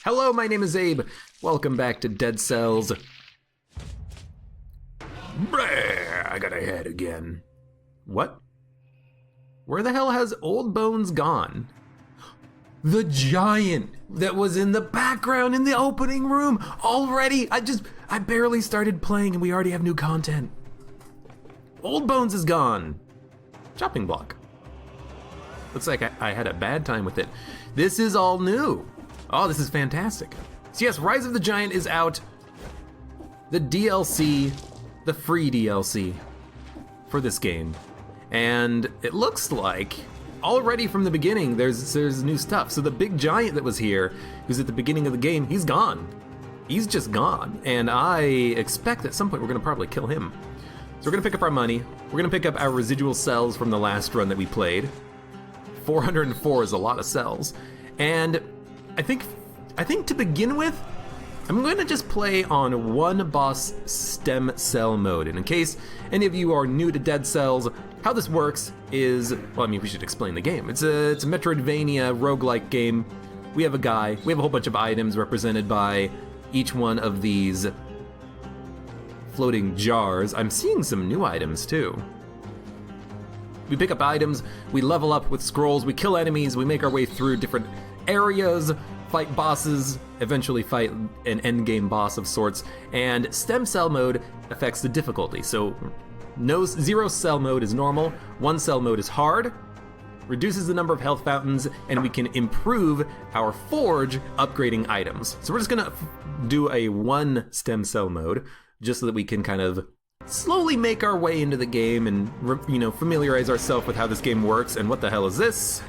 Hello, my name is Abe. Welcome back to Dead Cells. Brrr, I got a head again. What? Where the hell has Old Bones gone? The giant that was in the background in the opening room already. I barely started playing and we already have new content. Old Bones is gone. Chopping block. Looks like I had a bad time with it. This is all new. Oh, this is fantastic. So yes, Rise of the Giant is out. The DLC, the free DLC for this game. And it looks like already from the beginning there's new stuff. So the big giant that was here, who's at the beginning of the game, he's gone. He's just gone. And I expect at some point we're gonna probably kill him. So we're gonna pick up our money. We're gonna pick up our residual cells from the last run that we played. 404 is a lot of cells. And I think to begin with, I'm going to just play on one boss stem cell mode. And in case any of you are new to Dead Cells, how this works is, well, I mean, we should explain the game. It's a Metroidvania roguelike game. We have a guy, we have a whole bunch of items represented by each one of these floating jars. I'm seeing some new items too. We pick up items, we level up with scrolls, we kill enemies, we make our way through different areas, fight bosses, eventually fight an endgame boss of sorts, and stem cell mode affects the difficulty. So zero cell mode is normal, one cell mode is hard, reduces the number of health fountains, and we can improve our forge upgrading items. So we're just gonna do a one stem cell mode, just so that we can kind of slowly make our way into the game and, familiarize ourselves with how this game works. And what the hell is this?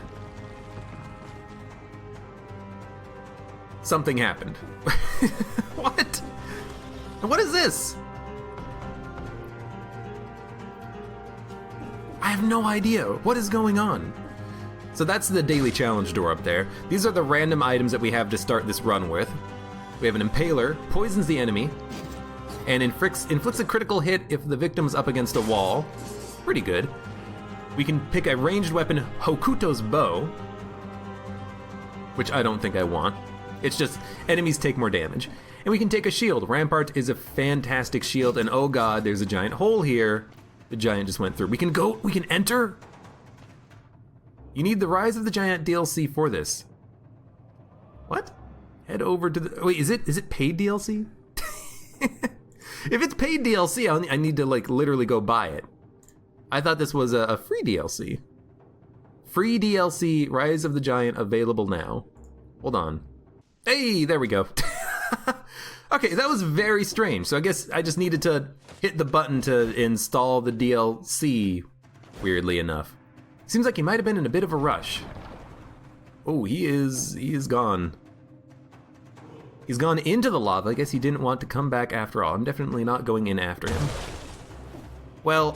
Something happened. What? What is this? I have no idea. What is going on? So that's the daily challenge door up there. These are the random items that we have to start this run with. We have an impaler, poisons the enemy, and inflicts a critical hit if the victim's up against a wall. Pretty good. We can pick a ranged weapon, Hokuto's bow, which I don't think I want. It's just enemies take more damage. And we can take a shield. Rampart is a fantastic shield, and oh god, there's a giant hole here. The giant just went through. We can enter? You need the Rise of the Giant DLC for this. What? Head over to the, wait, is it paid DLC? If it's paid DLC, I need to literally go buy it. I thought this was a free DLC. Free DLC, Rise of the Giant, available now. Hold on. Hey, there we go. Okay, that was very strange. So I guess I just needed to hit the button to install the DLC, weirdly enough. Seems like he might have been in a bit of a rush. Oh, he is gone. He's gone into the lava. I guess he didn't want to come back after all. I'm definitely not going in after him. Well,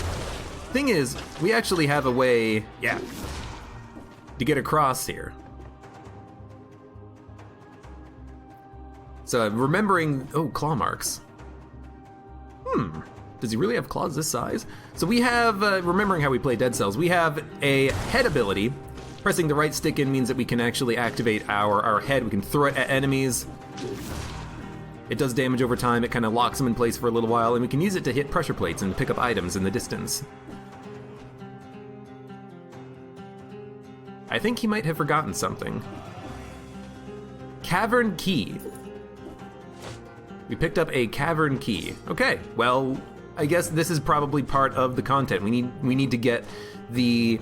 thing is, we actually have a way, to get across here. So remembering, claw marks. Does he really have claws this size? So we have, remembering how we play Dead Cells, we have a head ability. Pressing the right stick in means that we can actually activate our head. We can throw it at enemies. It does damage over time. It kind of locks them in place for a little while, and we can use it to hit pressure plates and pick up items in the distance. I think he might have forgotten something. Cavern key. We picked up a cavern key. Okay, well, I guess this is probably part of the content. We need to get the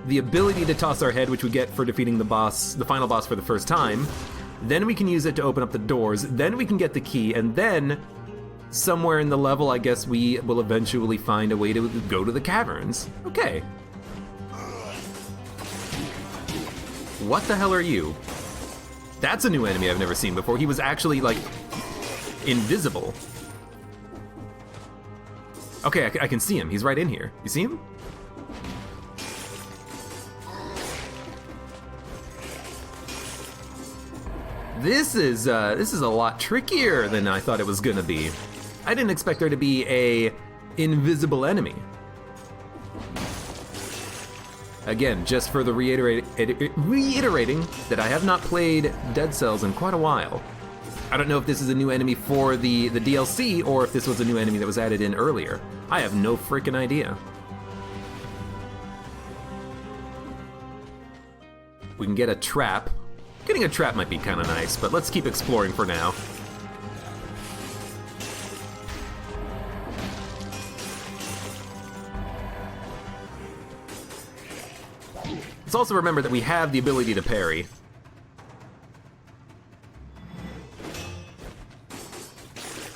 ability to toss our head, which we get for defeating the final boss for the first time. Then we can use it to open up the doors. Then we can get the key, and then somewhere in the level, I guess we will eventually find a way to go to the caverns. Okay. What the hell are you? That's a new enemy I've never seen before. He was actually, invisible. Okay, I can see him. He's right in here. You see him? This is a lot trickier than I thought it was gonna be. I didn't expect there to be a invisible enemy. Again, just for the reiterating that I have not played Dead Cells in quite a while. I don't know if this is a new enemy for the DLC or if this was a new enemy that was added in earlier. I have no freaking idea. We can get a trap. Getting a trap might be kind of nice, but let's keep exploring for now. Let's also remember that we have the ability to parry.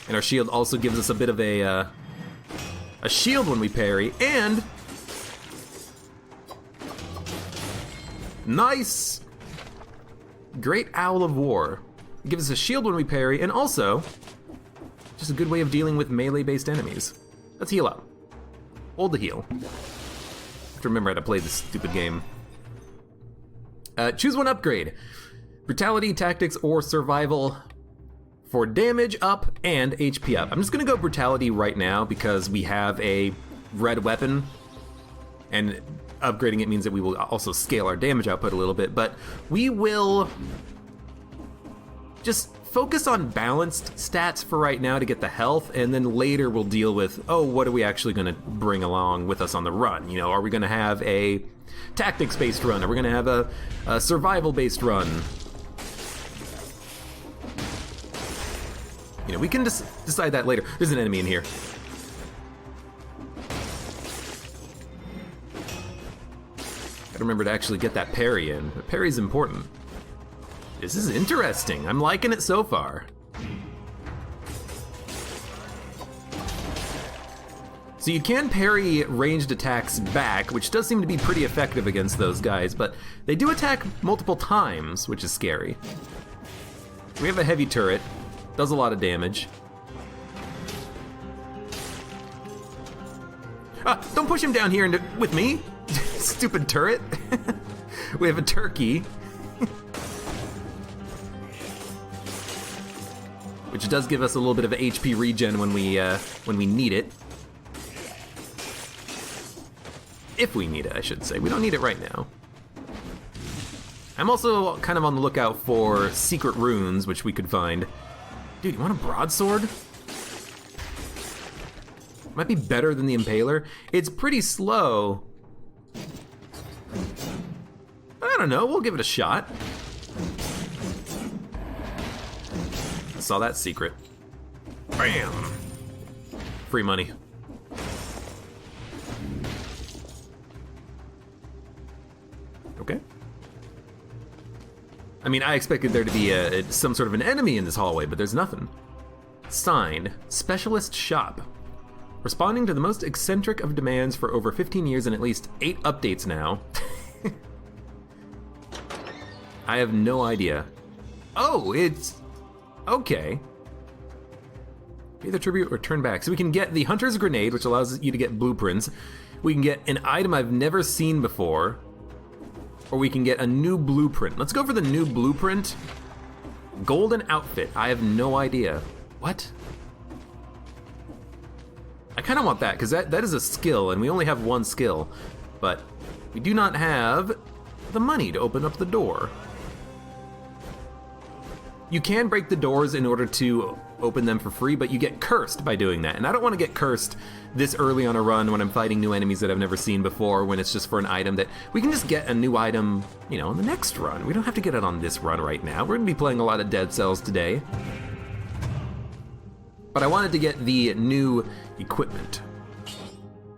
And our shield also gives us a bit of a shield when we parry, and nice! Great Owl of War. It gives us a shield when we parry, and also just a good way of dealing with melee-based enemies. Let's heal up. Hold the heal. I have to remember how to play this stupid game. Choose one upgrade. Brutality, Tactics, or Survival for damage up and HP up. I'm just gonna go Brutality right now because we have a red weapon, and upgrading it means that we will also scale our damage output a little bit, but we will just focus on balanced stats for right now to get the health, and then later we'll deal with, oh, what are we actually gonna bring along with us on the run? You know, are we gonna have a tactics-based run? Are we gonna have a survival-based run? You know, we can decide that later. There's an enemy in here. Gotta remember to actually get that parry in. The parry's important. This is interesting. I'm liking it so far. So you can parry ranged attacks back, which does seem to be pretty effective against those guys, but they do attack multiple times, which is scary. We have a heavy turret. Does a lot of damage. Ah, don't push him down here with me, stupid turret. We have a turkey. Which does give us a little bit of HP regen when we need it. If we need it, I should say. We don't need it right now. I'm also kind of on the lookout for secret runes, which we could find. Dude, you want a broadsword? Might be better than the Impaler. It's pretty slow. I don't know, we'll give it a shot. I saw that secret. Bam! Free money. Okay. I mean, I expected there to be some sort of an enemy in this hallway, but there's nothing. Signed, Specialist Shop. Responding to the most eccentric of demands for over 15 years and at least 8 updates now. I have no idea. Oh, it's... okay. Pay the tribute or turn back. So we can get the Hunter's Grenade, which allows you to get blueprints. We can get an item I've never seen before. Or we can get a new blueprint. Let's go for the new blueprint. Golden outfit. I have no idea. What? I kind of want that, because that is a skill, and we only have one skill. But we do not have the money to open up the door. You can break the doors in order to open them for free, but you get cursed by doing that. And I don't want to get cursed this early on a run when I'm fighting new enemies that I've never seen before, when it's just for an item that we can just get a new item, you know, in the next run. We don't have to get it on this run right now. We're gonna be playing a lot of Dead Cells today. But I wanted to get the new equipment.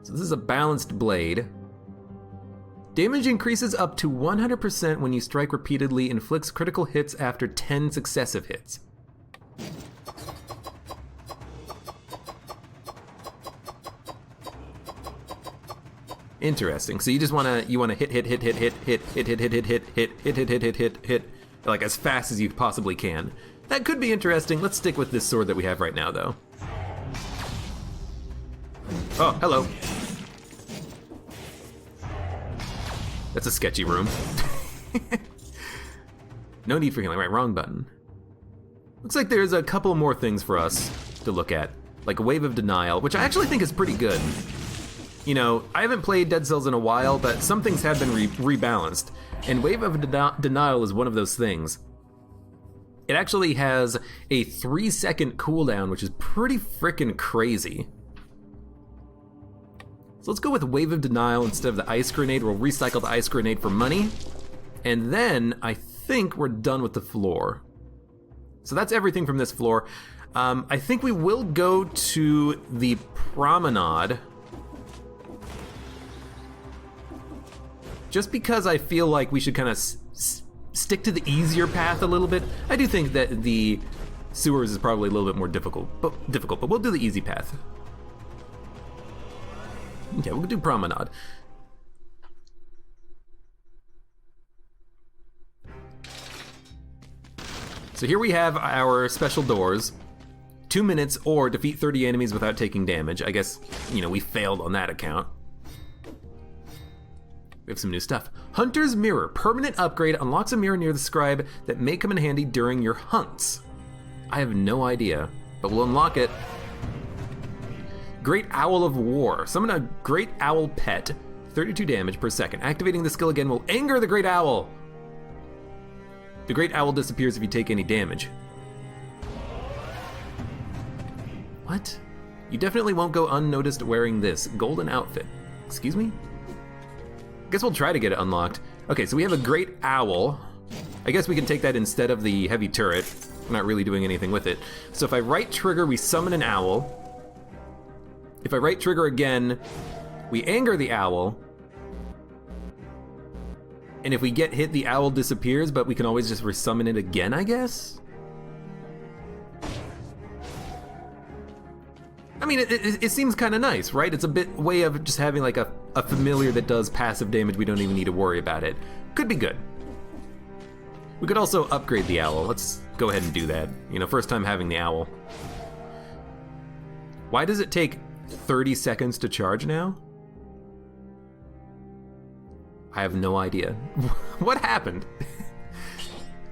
So this is a balanced blade. Damage increases up to 100% when you strike repeatedly, inflicts critical hits after 10 successive hits. Interesting. So you just wanna hit, like as fast as you possibly can. That could be interesting. Let's stick with this sword that we have right now, though. Oh, hello. That's a sketchy room. No need for healing. Right, wrong button. Looks like there's a couple more things for us to look at. Like a Wave of Denial, which I actually think is pretty good. you know, I haven't played Dead Cells in a while, but some things have been rebalanced, and Wave of Denial is one of those things. It actually has a 3-second cooldown, which is pretty frickin' crazy. So let's go with Wave of Denial instead of the Ice Grenade. We'll recycle the Ice Grenade for money, and then I think we're done with the floor. So that's everything from this floor. I think we will go to the promenade, just because I feel like we should kind of stick to the easier path a little bit. I do think that the sewers is probably a little bit more difficult, but we'll do the easy path. Okay, we'll do promenade. So here we have our special doors. 2 minutes or defeat 30 enemies without taking damage. I guess, you know, we failed on that account. We have some new stuff. Hunter's Mirror. Permanent upgrade. Unlocks a mirror near the scribe that may come in handy during your hunts. I have no idea, but we'll unlock it. Great Owl of War. Summon a Great Owl pet. 32 damage per second. Activating the skill again will anger the Great Owl. The Great Owl disappears if you take any damage. What? You definitely won't go unnoticed wearing this. Golden outfit. Excuse me? Guess we'll try to get it unlocked. Okay, so we have a Great Owl. I guess we can take that instead of the heavy turret. We're not really doing anything with it. So if I right trigger, we summon an owl. If I right trigger again, we anger the owl. And if we get hit, the owl disappears, but we can always just resummon it again, I guess? I mean, it seems kind of nice, right? It's a way of just having like a familiar that does passive damage. We don't even need to worry about it. Could be good. We could also upgrade the owl. Let's go ahead and do that. You know, first time having the owl. Why does it take 30 seconds to charge now? I have no idea. What happened?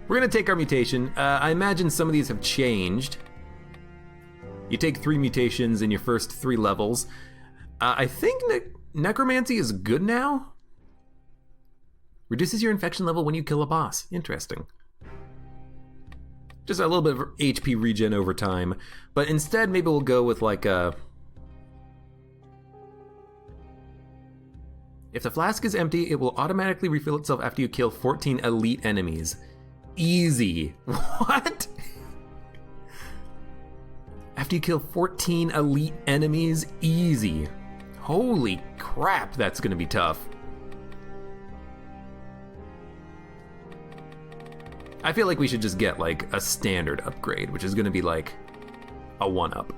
We're gonna take our mutation. I imagine some of these have changed. You take 3 mutations in your first 3 levels. I think Necromancy is good now. Reduces your infection level when you kill a boss. Interesting. Just a little bit of HP regen over time. But instead, maybe we'll go with like a... If the flask is empty, it will automatically refill itself after you kill 14 elite enemies. Easy. What? After you kill 14 elite enemies, easy. Holy crap, that's gonna be tough. I feel like we should just get like a standard upgrade, which is gonna be like a 1-up.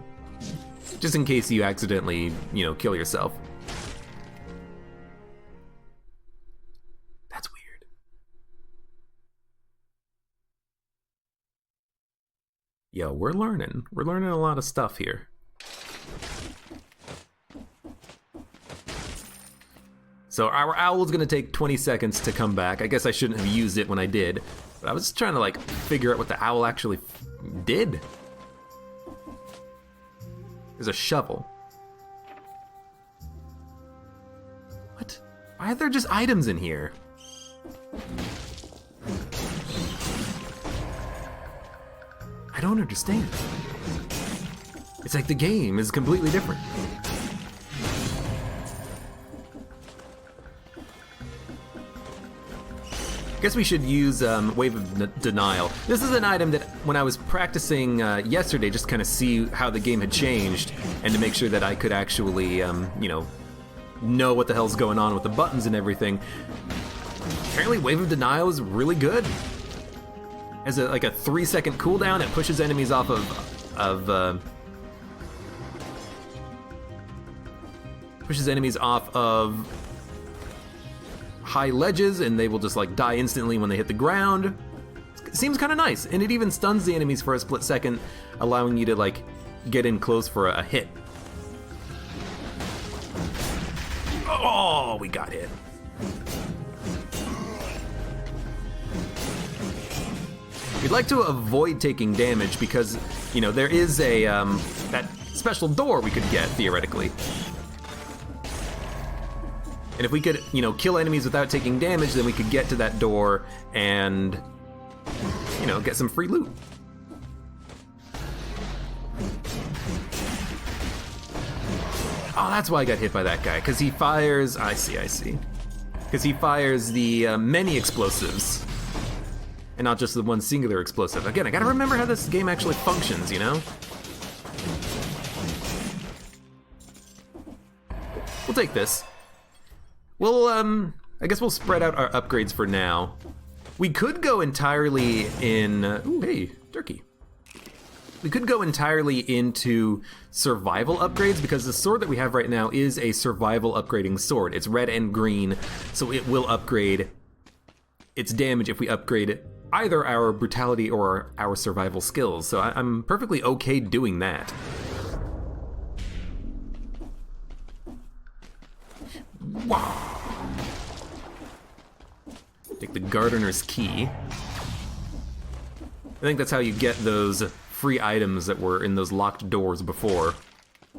Just in case you accidentally, you know, kill yourself. That's weird. Yo, we're learning. We're learning a lot of stuff here. So our owl's gonna take 20 seconds to come back. I guess I shouldn't have used it when I did, but I was just trying to like figure out what the owl actually did. There's a shovel. What? Why are there just items in here? I don't understand. It's like the game is completely different. Guess we should use Wave of Denial. This is an item that when I was practicing yesterday, just kind of see how the game had changed and to make sure that I could actually, you know what the hell's going on with the buttons and everything. Apparently Wave of Denial is really good. Has like a 3-second cooldown. It pushes enemies off of high ledges, and they will just like die instantly when they hit the ground. It seems kind of nice, and it even stuns the enemies for a split second, allowing you to like get in close for a hit. Oh, we got hit. We'd like to avoid taking damage because, you know, there is a that special door we could get theoretically. And if we could, you know, kill enemies without taking damage, then we could get to that door and, you know, get some free loot. Oh, that's why I got hit by that guy, because he fires... I see. Because he fires the many explosives, and not just the one singular explosive. Again, I gotta remember how this game actually functions, you know? We'll take this. We'll, I guess we'll spread out our upgrades for now. We could go entirely in... ooh, hey, turkey. We could go entirely into survival upgrades, because the sword that we have right now is a survival upgrading sword. It's red and green, so it will upgrade its damage if we upgrade either our brutality or our survival skills. So I'm perfectly okay doing that. Wow. Take the gardener's key. I think that's how you get those free items that were in those locked doors before.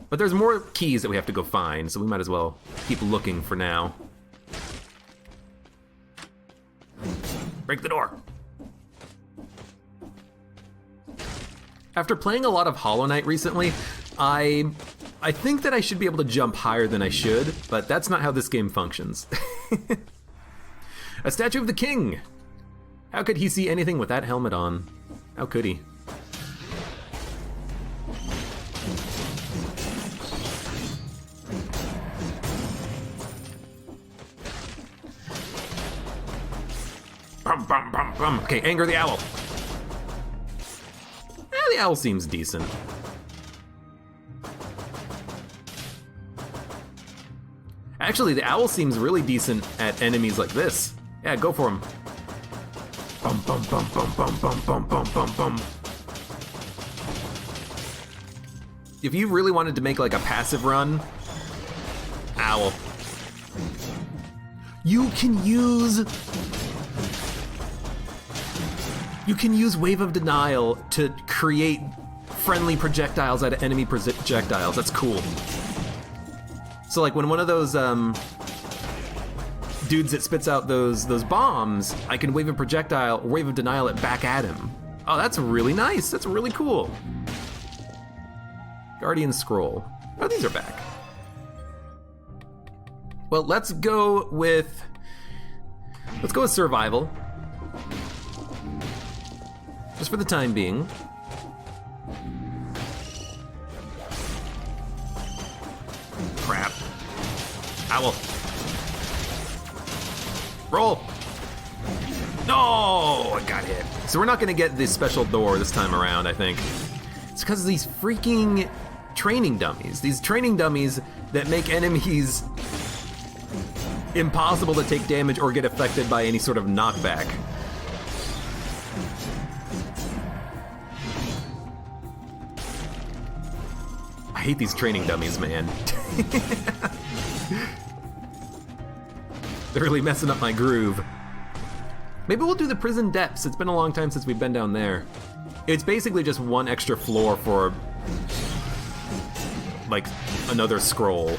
But there's more keys that we have to go find, so we might as well keep looking for now. Break the door. After playing a lot of Hollow Knight recently, I think that I should be able to jump higher than I should, but that's not how this game functions. A statue of the king! How could he see anything with that helmet on? How could he? Bum, bum, bum, bum. Okay, anger the owl. The owl seems decent. Actually, the owl seems really decent at enemies like this. Yeah, go for him. Bum, bum, bum, bum, bum, bum, bum, bum, bum, bum. If you really wanted to make like a passive run, owl. You can use Wave of Denial to create friendly projectiles out of enemy projectiles. That's cool. So like when one of those dudes that spits out those bombs, I can wave a projectile, or Wave of Denial it back at him. Oh, that's really nice. That's really cool. Guardian Scroll. Oh, these are back. Well, let's go with survival. Just for the time being. Crap. Owl. Roll. No, I got hit. So we're not gonna get this special door this time around, I think. It's because of these freaking training dummies. These training dummies that make enemies impossible to take damage or get affected by any sort of knockback. I hate these training dummies, man. They're really messing up my groove. Maybe we'll do the prison depths. It's been a long time since we've been down there. It's basically just one extra floor for, like, another scroll.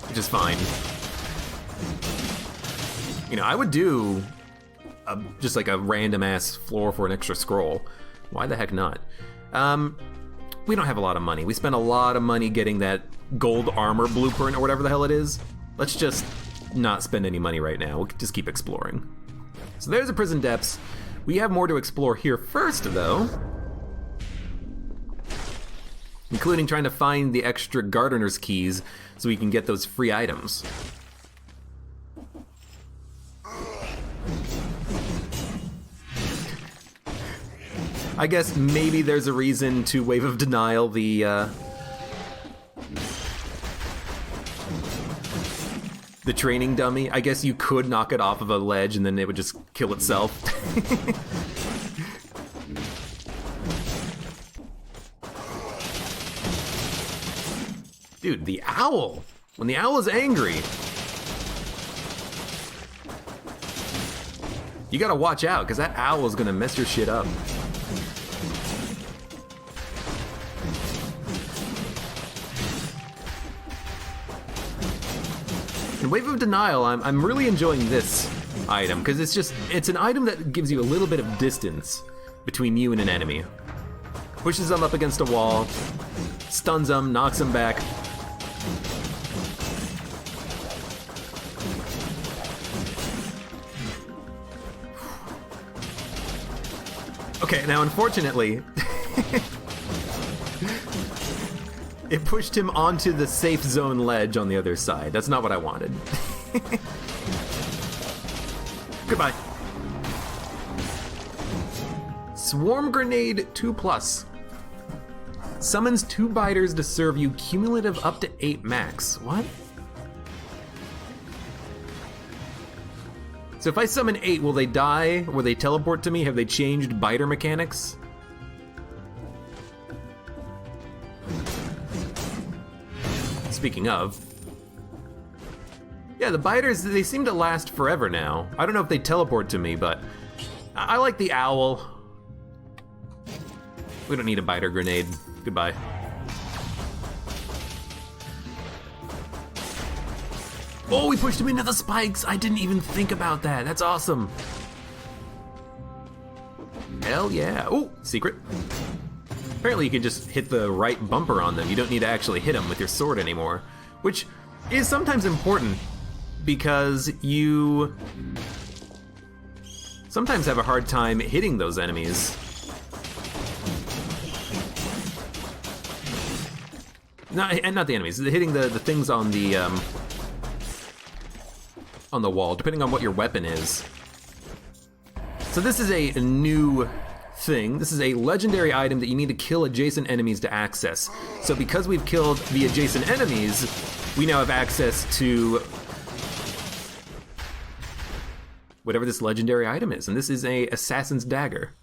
Which is fine. You know, I would do just like a random ass floor for an extra scroll. Why the heck not? We don't have a lot of money. We spent a lot of money getting that gold armor blueprint or whatever the hell it is. Let's just not spend any money right now. We'll just keep exploring. So there's the prison depths. We have more to explore here first, though. Including trying to find the extra gardener's keys so we can get those free items. I guess maybe there's a reason to Wave of Denial the training dummy. I guess you could knock it off of a ledge and then it would just kill itself. Dude, the owl. When the owl is angry, you gotta watch out, because that owl is gonna mess your shit up. In Wave of Denial, I'm really enjoying this item, because it's an item that gives you a little bit of distance between you and an enemy. Pushes them up against a wall, stuns them, knocks them back. Okay, now unfortunately, it pushed him onto the safe zone ledge on the other side. That's not what I wanted. Goodbye. Swarm Grenade 2+. Summons 2 biters to serve you cumulative up to 8 max. What? So if I summon 8, will they die? Will they teleport to me? Have they changed biter mechanics? Speaking of. Yeah, the biters, they seem to last forever now. I don't know if they teleport to me, but I like the owl. We don't need a biter grenade. Goodbye. Oh, we pushed him into the spikes. I didn't even think about that. That's awesome. Hell yeah. Oh, secret. Apparently you can just hit the right bumper on them. You don't need to actually hit them with your sword anymore, which is sometimes important because you sometimes have a hard time hitting those enemies. Not the enemies, hitting the things on the wall, depending on what your weapon is. So this is a new thing. This is a legendary item that you need to kill adjacent enemies to access. So because we've killed the adjacent enemies, we now have access to whatever this legendary item is. And this is a Assassin's Dagger,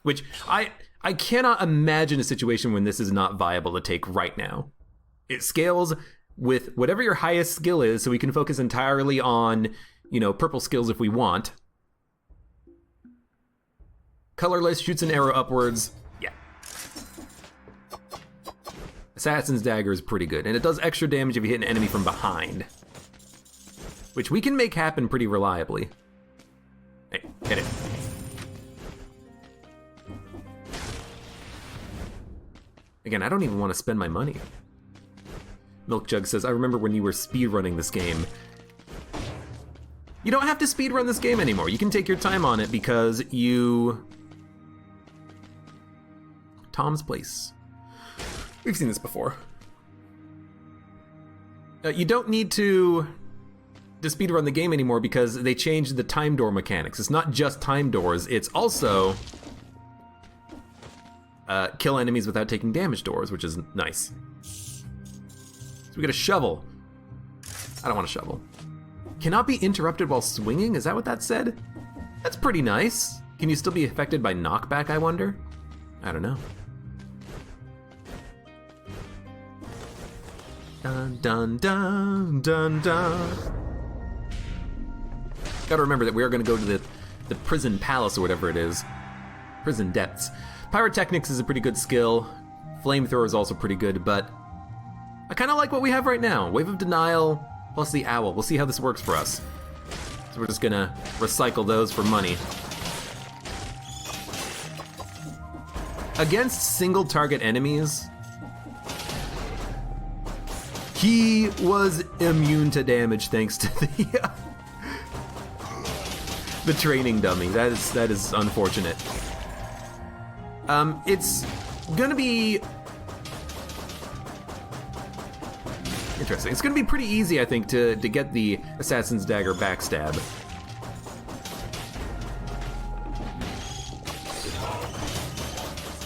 which I cannot imagine a situation when this is not viable to take right now. It scales with whatever your highest skill is, so we can focus entirely on, purple skills if we want. Colorless, shoots an arrow upwards. Yeah. Assassin's Dagger is pretty good, and it does extra damage if you hit an enemy from behind, which we can make happen pretty reliably. Hey, hit it. Again, I don't even want to spend my money. Milk Jug says, I remember when you were speedrunning this game. You don't have to speedrun this game anymore. You can take your time on it because you... Tom's Place. We've seen this before. You don't need to speedrun the game anymore because they changed the time door mechanics. It's not just time doors, it's also kill enemies without taking damage doors, which is nice. So we get a shovel. I don't want a shovel. Cannot be interrupted while swinging? Is that what that said? That's pretty nice. Can you still be affected by knockback, I wonder? I don't know. Dun dun dun dun dun. Gotta remember that we are gonna go to the prison palace or whatever it is. Prison depths. Pyrotechnics is a pretty good skill. Flamethrower is also pretty good, but I kinda like what we have right now. Wave of Denial plus the owl. We'll see how this works for us. So we're just gonna recycle those for money. Against single target enemies, he was immune to damage thanks to the training dummy. That is unfortunate. It's gonna be interesting. It's gonna be pretty easy, I think, to get the Assassin's Dagger backstab.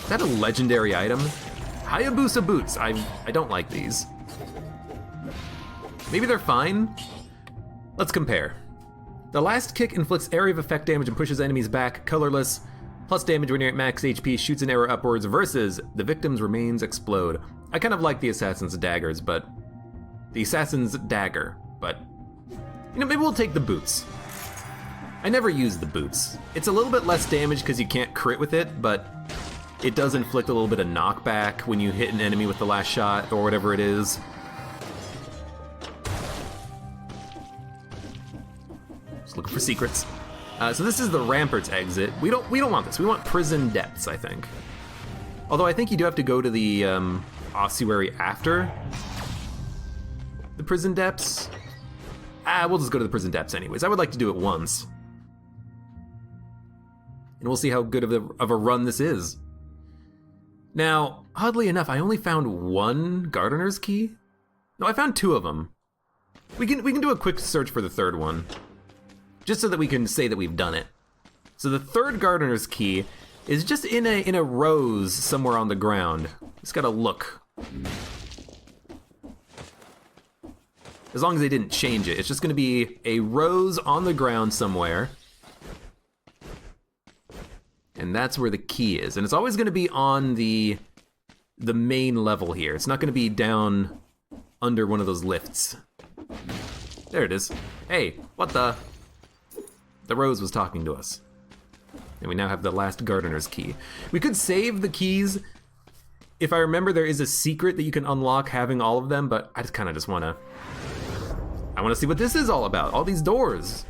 Is that a legendary item? Hayabusa boots. I don't like these. Maybe they're fine. Let's compare. The last kick inflicts area of effect damage and pushes enemies back. Colorless. Plus damage when you're at max HP, shoots an arrow upwards, versus the victim's remains explode. I kind of like the Assassin's Daggers, but... The Assassin's Dagger, but... maybe we'll take the boots. I never use the boots. It's a little bit less damage because you can't crit with it, but it does inflict a little bit of knockback when you hit an enemy with the last shot, or whatever it is. for secrets. So this is the Ramparts exit. We don't want this. We want prison depths, I think. Although I think you do have to go to the ossuary after the prison depths. We'll just go to the prison depths anyways. I would like to do it once. And we'll see how good of a run this is. Now, oddly enough, I only found one Gardener's Key. No, I found 2 of them. We can do a quick search for the 3rd one, just so that we can say that we've done it. So the 3rd Gardener's Key is just in a rose somewhere on the ground. Just gotta look. As long as they didn't change it, it's just gonna be a rose on the ground somewhere. And that's where the key is. And it's always gonna be on the main level here. It's not gonna be down under one of those lifts. There it is. Hey, what the? The rose was talking to us. And we now have the last Gardener's Key. We could save the keys. If I remember, there is a secret that you can unlock having all of them, but I just kind of just wanna... I wanna see what this is all about. All these doors.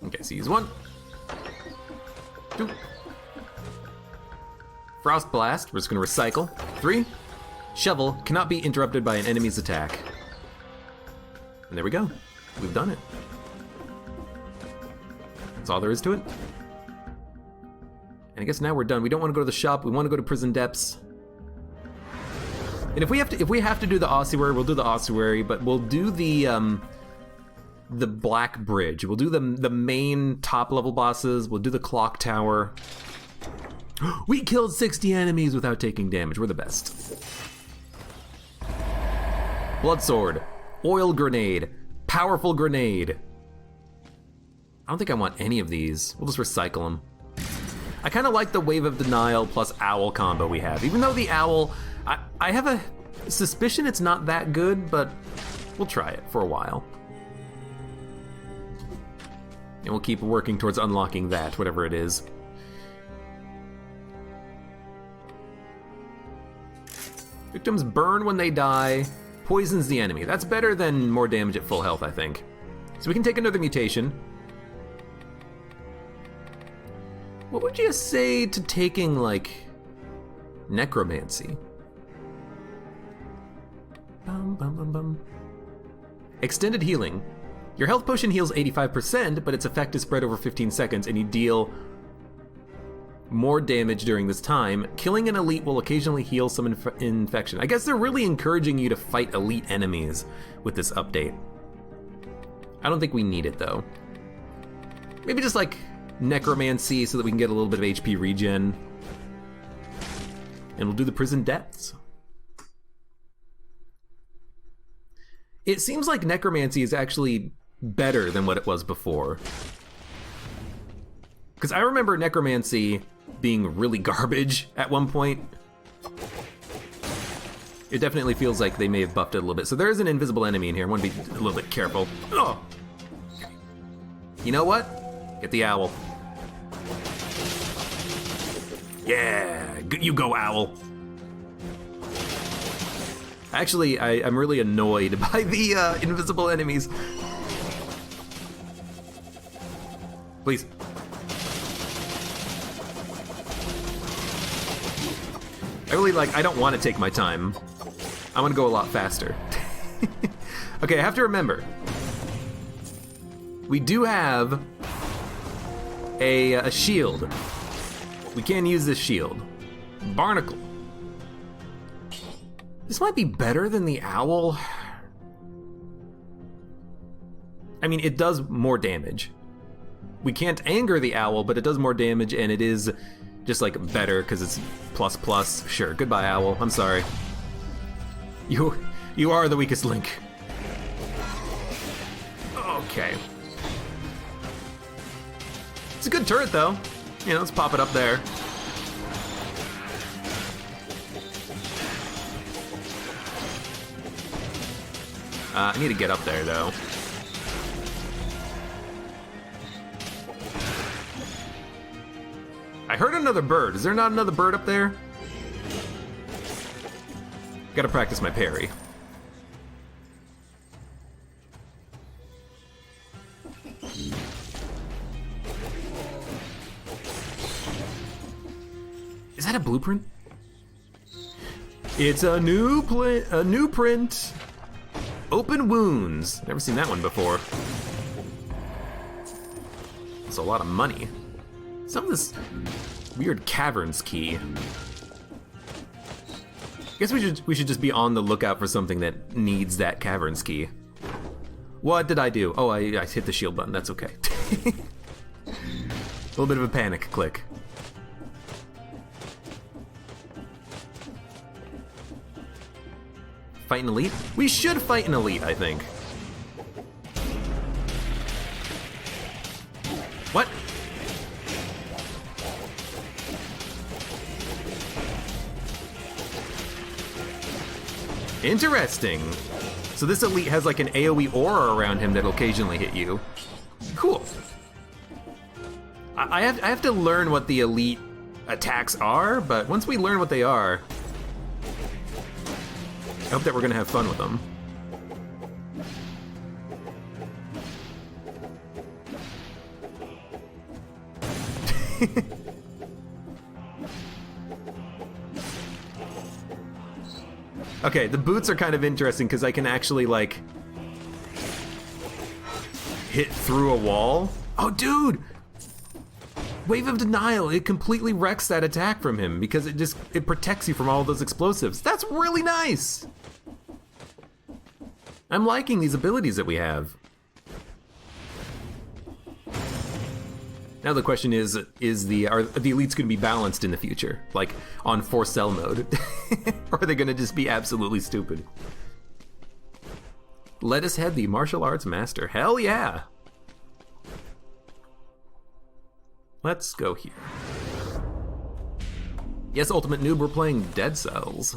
Okay, so use 1. 2. Frost Blast, we're just gonna recycle. 3. Shovel cannot be interrupted by an enemy's attack. And there we go. We've done it. That's all there is to it. And I guess now we're done. We don't want to go to the shop. We want to go to prison depths. And if we have to do the ossuary, we'll do the ossuary. But we'll do the Black Bridge. We'll do the main top level bosses. We'll do the clock tower. We killed 60 enemies without taking damage. We're the best. Blood Sword, Oil Grenade, Powerful Grenade. I don't think I want any of these. We'll just recycle them. I kind of like the Wave of Denial plus Owl combo we have. Even though the Owl, I have a suspicion it's not that good, but we'll try it for a while. And we'll keep working towards unlocking that, whatever it is. Victims burn when they die, poisons the enemy. That's better than more damage at full health, I think. So we can take another mutation. What would you say to taking, like, necromancy? Bum, bum, bum, bum. Extended healing. Your health potion heals 85%, but its effect is spread over 15 seconds, and you deal more damage during this time. Killing an elite will occasionally heal some infection. I guess they're really encouraging you to fight elite enemies with this update. I don't think we need it, though. Maybe just, like, necromancy so that we can get a little bit of HP regen. And we'll do the prison depths. It seems like necromancy is actually better than what it was before. Because I remember necromancy being really garbage at one point. It definitely feels like they may have buffed it a little bit. So there is an invisible enemy in here. I want to be a little bit careful. Oh! You know what? Get the owl. Yeah, you go, owl. Actually, I'm really annoyed by the invisible enemies. Please. I don't want to take my time. I want to go a lot faster. Okay, I have to remember. We do have a shield. We can use this shield. Barnacle. This might be better than the owl. I mean, it does more damage. We can't anger the owl, but it does more damage, and it is just like better because it's plus. Sure, goodbye, owl. I'm sorry. You are the weakest link. Okay. It's a good turret, though. You know, let's pop it up there. I need to get up there, though. I heard another bird. Is there not another bird up there? Gotta practice my parry. Is that a blueprint? It's a new print. Open wounds. Never seen that one before. It's a lot of money. Some of this weird caverns key. I guess we should just be on the lookout for something that needs that caverns key. What did I do? Oh, I hit the shield button. That's okay. A little bit of a panic click. Fight an elite? We should fight an elite, I think. What? Interesting. So this elite has like an AoE aura around him that'll occasionally hit you. Cool. I have to learn what the elite attacks are, but once we learn what they are, I hope that we're gonna have fun with them. Okay, the boots are kind of interesting because I can actually like hit through a wall. Oh, dude! Wave of Denial, it completely wrecks that attack from him because it protects you from all of those explosives. That's really nice! I'm liking these abilities that we have. Now the question is are the elites gonna be balanced in the future? Like on 4-cell mode? Or are they gonna just be absolutely stupid? Let us head the martial arts master. Hell yeah! Let's go here. Yes, Ultimate Noob, we're playing Dead Cells.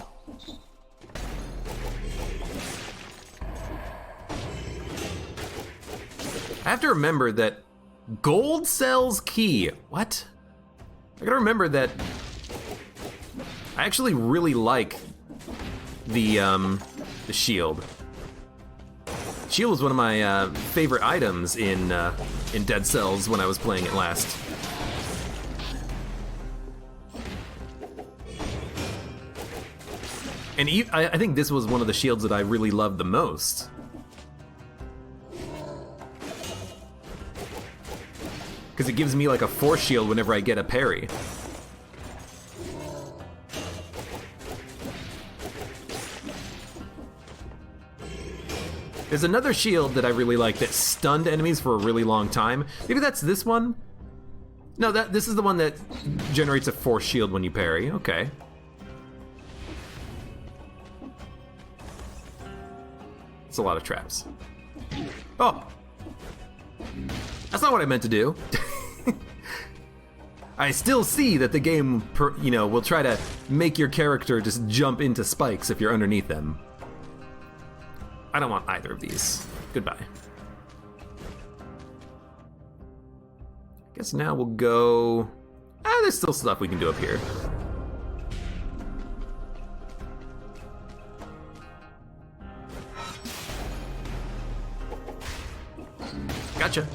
I have to remember that gold cells key. What? I gotta remember that I actually really like the shield. Shield was one of my favorite items in Dead Cells when I was playing it last. And I think this was one of the shields that I really loved the most. Because it gives me like a force shield whenever I get a parry. There's another shield that I really like that stunned enemies for a really long time. Maybe that's this one? No, this is the one that generates a force shield when you parry. Okay. It's a lot of traps. Oh! That's not what I meant to do. I still see that the game, will try to make your character just jump into spikes if you're underneath them. I don't want either of these. Goodbye. Guess now we'll go... there's still stuff we can do up here. Gotcha.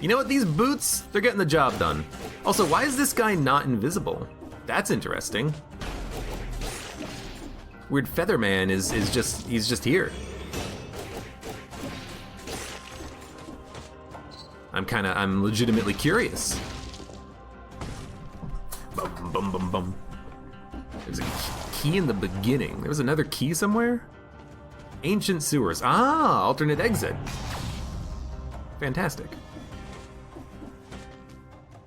You know what, these boots, they're getting the job done. Also, why is this guy not invisible? That's interesting. Weird Featherman he's just here. I'm legitimately curious. Bum, bum, bum, bum. There's a key in the beginning. There was another key somewhere? Ancient sewers. Ah, alternate exit. Fantastic.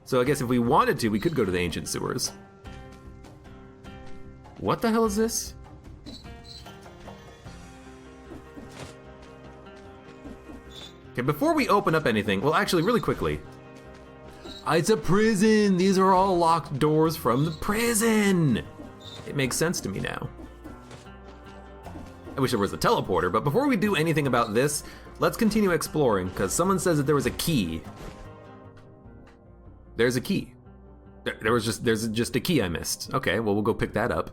So I guess if we wanted to, we could go to the ancient sewers. What the hell is this? Okay, before we open up anything, well, actually, really quickly. It's a prison! These are all locked doors from the prison! It makes sense to me now. I wish there was a teleporter, but before we do anything about this, let's continue exploring, because someone says that there was a key. There's a key. There's just a key I missed. Okay, well, we'll go pick that up.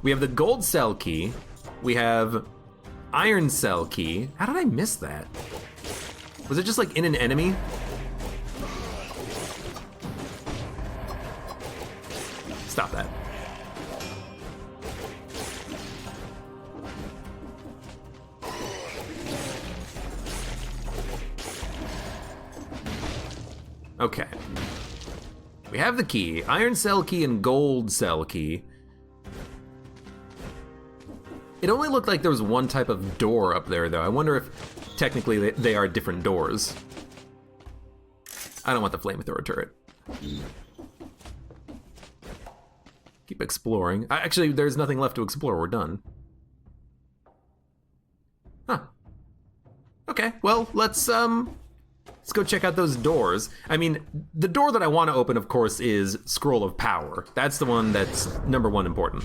We have the gold cell key. We have iron cell key. How did I miss that? Was it just like in an enemy? Stop that. Okay. We have the key, iron cell key and gold cell key. It only looked like there was one type of door up there, though. I wonder if technically they are different doors. I don't want the flamethrower turret. Keep exploring. Actually, there's nothing left to explore. We're done. Huh. Okay, well, let's go check out those doors. I mean, the door that I want to open, of course, is Scroll of Power. That's the one that's #1 important.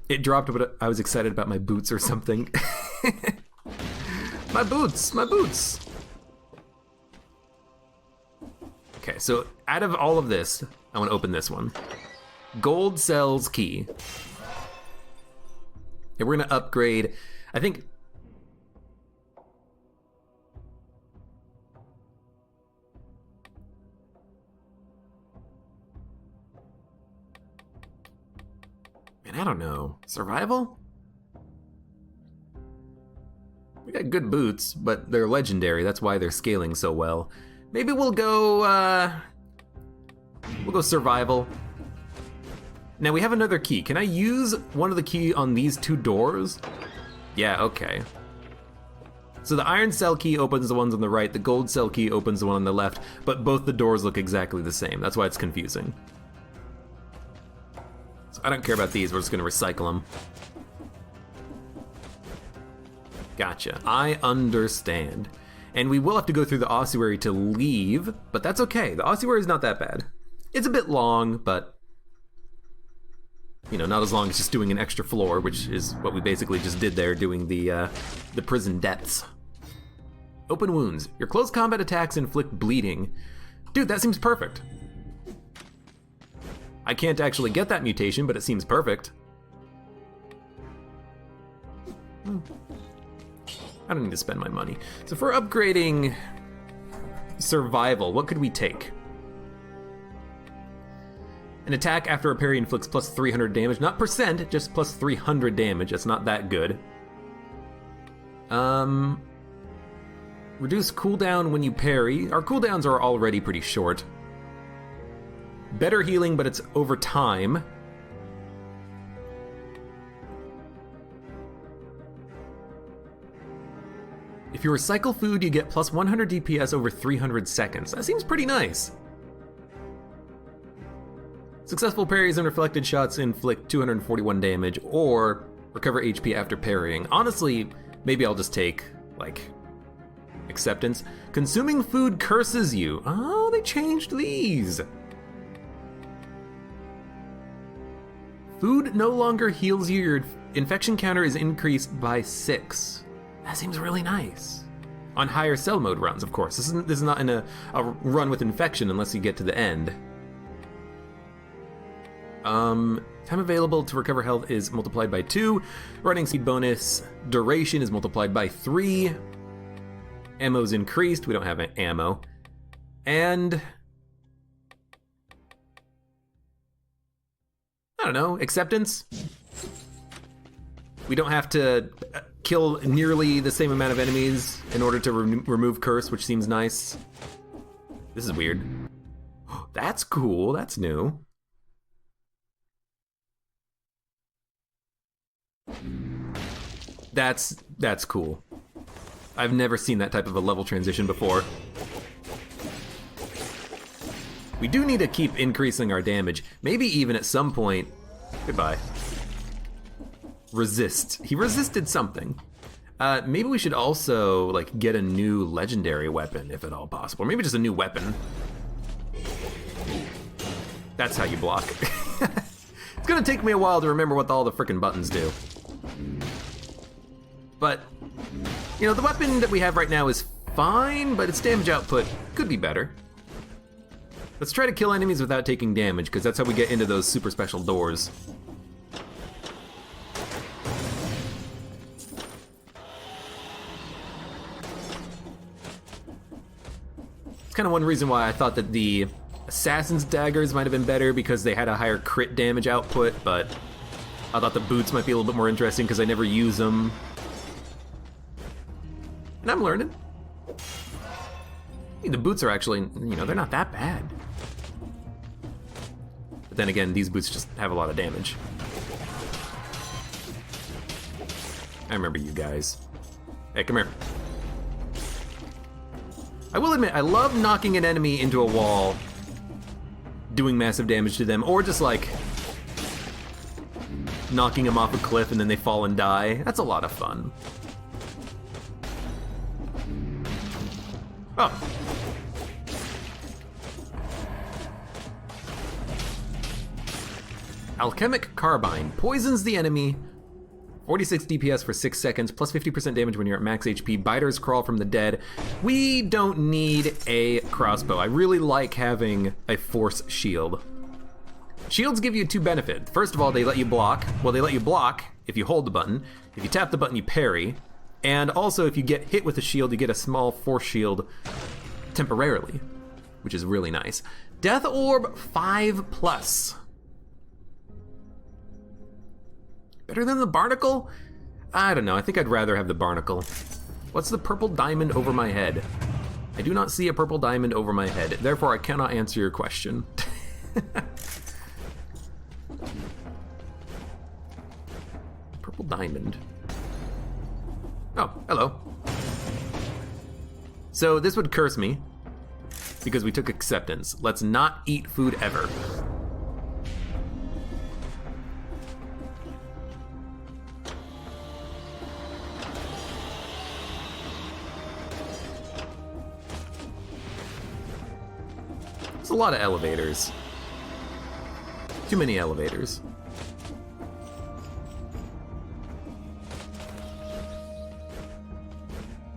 It dropped, but I was excited about my boots or something. My boots, my boots. Okay, so out of all of this, I want to open this one. Gold Cells Key. And we're gonna upgrade, I think. Man, I don't know. Survival? We got good boots, but they're legendary. That's why they're scaling so well. Maybe we'll go survival. Now we have another key. Can I use one of the key on these two doors? Yeah, okay. So the iron cell key opens the ones on the right, the gold cell key opens the one on the left, but both the doors look exactly the same. That's why it's confusing. So I don't care about these, we're just gonna recycle them. Gotcha, I understand. And we will have to go through the ossuary to leave, but that's okay. The ossuary is not that bad. It's a bit long, but you know, not as long as just doing an extra floor, which is what we basically just did there, doing the prison depths. Open wounds. Your close combat attacks inflict bleeding. Dude, that seems perfect. I can't actually get that mutation, but it seems perfect. I don't need to spend my money. So for upgrading survival, what could we take? An attack after a parry inflicts plus 300 damage. Not percent, just plus 300 damage. That's not that good. Reduce cooldown when you parry. Our cooldowns are already pretty short. Better healing, but it's over time. If you recycle food, you get plus 100 DPS over 300 seconds. That seems pretty nice. Successful parries and reflected shots inflict 241 damage, or recover HP after parrying. Honestly, maybe I'll just take, like, acceptance. Consuming food curses you. Oh, they changed these. Food no longer heals you. Your infection counter is increased by 6. That seems really nice. On higher cell mode runs, of course. This is not in a run with infection unless you get to the end. Time available to recover health is multiplied by 2. Running speed bonus duration is multiplied by 3. Ammo's increased. We don't have ammo. And I don't know, acceptance? We don't have to kill nearly the same amount of enemies in order to remove curse, which seems nice. This is weird. That's cool, that's new. That's cool. I've never seen that type of a level transition before. We do need to keep increasing our damage. Maybe even at some point, goodbye. Resist. He resisted something. Maybe we should also like get a new legendary weapon, if at all possible. Or maybe just a new weapon. That's how you block. It's gonna take me a while to remember what all the frickin' buttons do. But, you know, the weapon that we have right now is fine, but its damage output could be better. Let's try to kill enemies without taking damage, because that's how we get into those super special doors. kind of one reason why I thought that the Assassin's Daggers might have been better, because they had a higher crit damage output, but I thought the boots might be a little bit more interesting because I never use them. And I'm learning. I mean, the boots are actually, you know, they're not that bad. But then again, these boots just have a lot of damage. I remember you guys. Hey, come here. I will admit, I love knocking an enemy into a wall, doing massive damage to them, or just like knocking them off a cliff and then they fall and die. That's a lot of fun. Oh. Alchemic Carbine poisons the enemy. 46 DPS for 6 seconds, plus 50% damage when you're at max HP. Biters crawl from the dead. We don't need a crossbow. I really like having a force shield. Shields give you 2 benefits. First of all, they let you block. Well, they let you block if you hold the button. If you tap the button, you parry. And also, if you get hit with a shield, you get a small force shield temporarily, which is really nice. Death Orb 5+. Better than the Barnacle? I don't know, I think I'd rather have the Barnacle. What's the purple diamond over my head? I do not see a purple diamond over my head, therefore I cannot answer your question. Purple diamond. Oh, hello. So this would curse me, because we took acceptance. Let's not eat food ever. There's a lot of elevators. Too many elevators.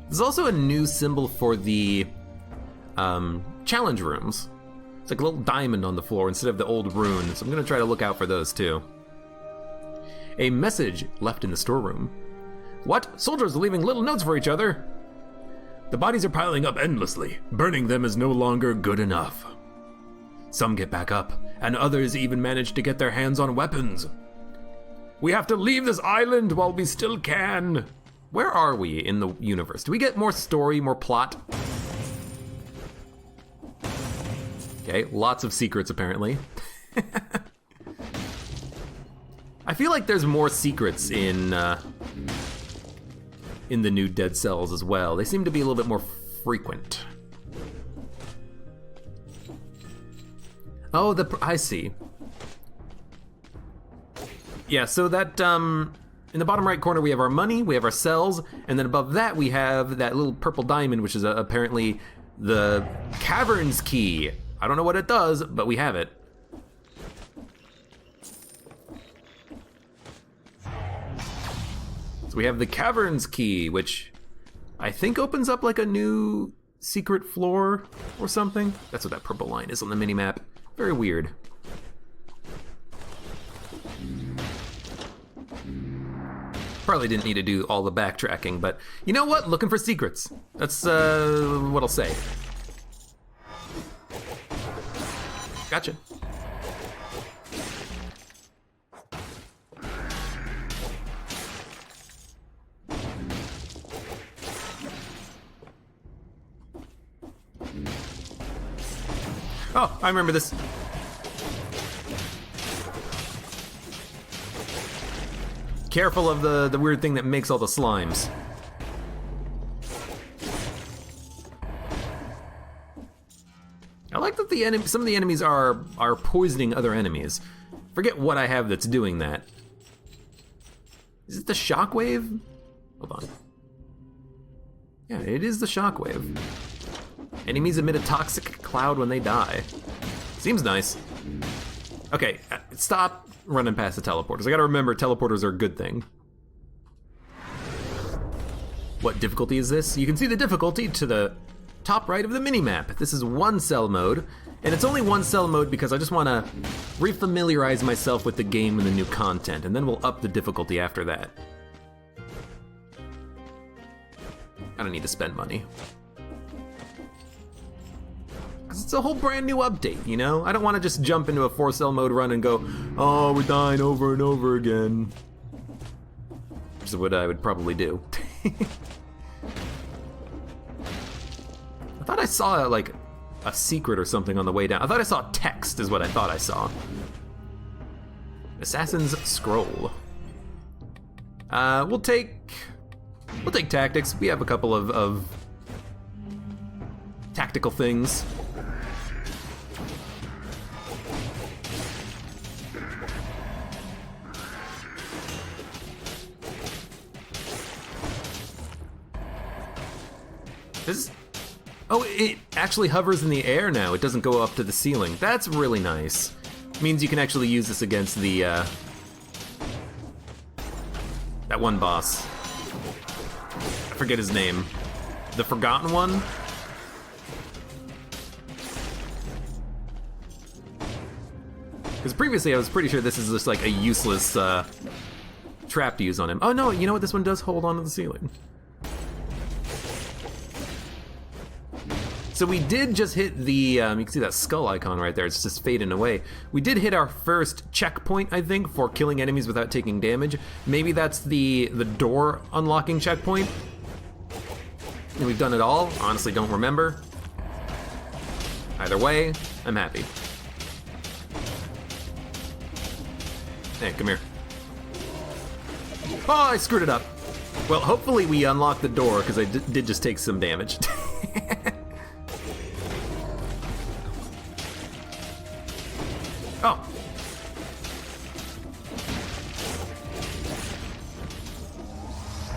There's also a new symbol for the challenge rooms. It's like a little diamond on the floor instead of the old rune, so I'm gonna try to look out for those too. A message left in the storeroom. What? Soldiers are leaving little notes for each other. The bodies are piling up endlessly. Burning them is no longer good enough. Some get back up, and others even manage to get their hands on weapons. We have to leave this island while we still can. Where are we in the universe? Do we get more story, more plot? Okay, lots of secrets apparently. I feel like there's more secrets in the new Dead Cells as well. They seem to be a little bit more frequent. Oh, I see. Yeah, so that, in the bottom right corner we have our money, we have our cells, and then above that we have that little purple diamond, which is apparently the Cavern's key. I don't know what it does, but we have it. So we have the Cavern's key, which I think opens up like a new secret floor or something. That's what that purple line is on the minimap. Very weird. Probably didn't need to do all the backtracking, but you know what? Looking for secrets. That's what I'll say. Gotcha. Oh, I remember this. Careful of the weird thing that makes all the slimes. I like that some of the enemies are poisoning other enemies. Forget what I have that's doing that. Is it the shockwave? Hold on. Yeah, it is the shockwave. Enemies emit a toxic cloud when they die. Seems nice. Okay, stop running past the teleporters. I gotta remember teleporters are a good thing. What difficulty is this? You can see the difficulty to the top right of the minimap. This is 1 cell mode, and it's only 1 cell mode because I just want to refamiliarize myself with the game and the new content, and then we'll up the difficulty after that. I don't need to spend money. Because it's a whole brand new update, you know? I don't want to just jump into a 4-cell mode run and go, oh, we're dying over and over again. Which is what I would probably do. I thought I saw, like, a secret or something on the way down. I thought I saw text is what I thought I saw. Assassin's Scroll. We'll take tactics. We have a couple of tactical things. Oh, it actually hovers in the air now. It doesn't go up to the ceiling. That's really nice. Means you can actually use this against the, that one boss. I forget his name. The Forgotten One? Because previously I was pretty sure this is just like a useless, trap to use on him. Oh no, you know what? This one does hold on to the ceiling. So we did just hit the, you can see that skull icon right there, it's just fading away. We did hit our first checkpoint, I think, for killing enemies without taking damage. Maybe that's the door unlocking checkpoint. And we've done it all, honestly don't remember. Either way, I'm happy. Hey, come here. Oh, I screwed it up. Well, hopefully we unlocked the door, because I did just take some damage. Oh.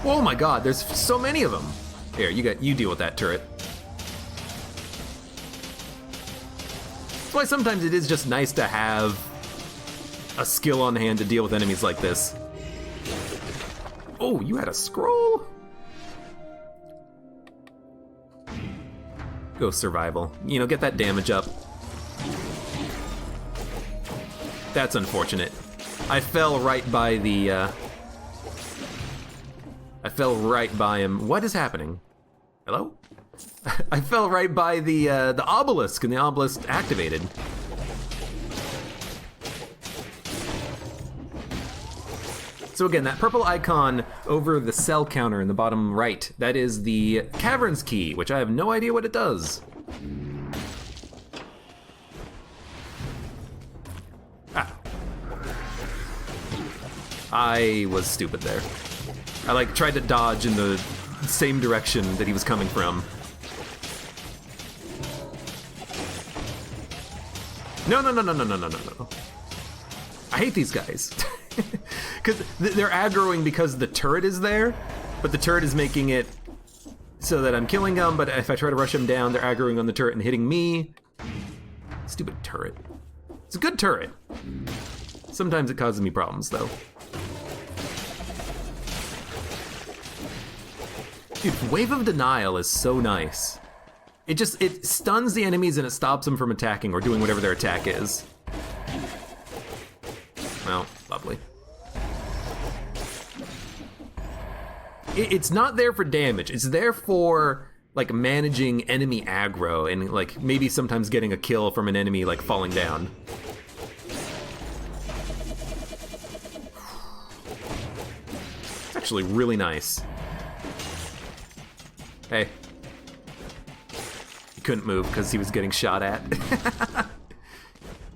Oh my god, there's so many of them. Here, you deal with that turret. That's why sometimes it is just nice to have a skill on hand to deal with enemies like this. Oh, you had a scroll? Go survival. You know, get that damage up. That's unfortunate. I fell right by the, I fell right by him. What is happening? Hello? I fell right by the obelisk, and the obelisk activated. So again, that purple icon over the cell counter in the bottom right, that is the Caverns key, which I have no idea what it does. I was stupid there. I like tried to dodge in the same direction that he was coming from. No. I hate these guys. Because they're aggroing because the turret is there, but the turret is making it so that I'm killing them, but if I try to rush them down, they're aggroing on the turret and hitting me. Stupid turret. It's a good turret. Sometimes it causes me problems, though. Dude, Wave of Denial is so nice. It stuns the enemies and it stops them from attacking or doing whatever their attack is. Well, lovely. It's not there for damage. It's there for, like, managing enemy aggro and, like, maybe sometimes getting a kill from an enemy, like, falling down. It's actually really nice. Hey. He couldn't move because he was getting shot at.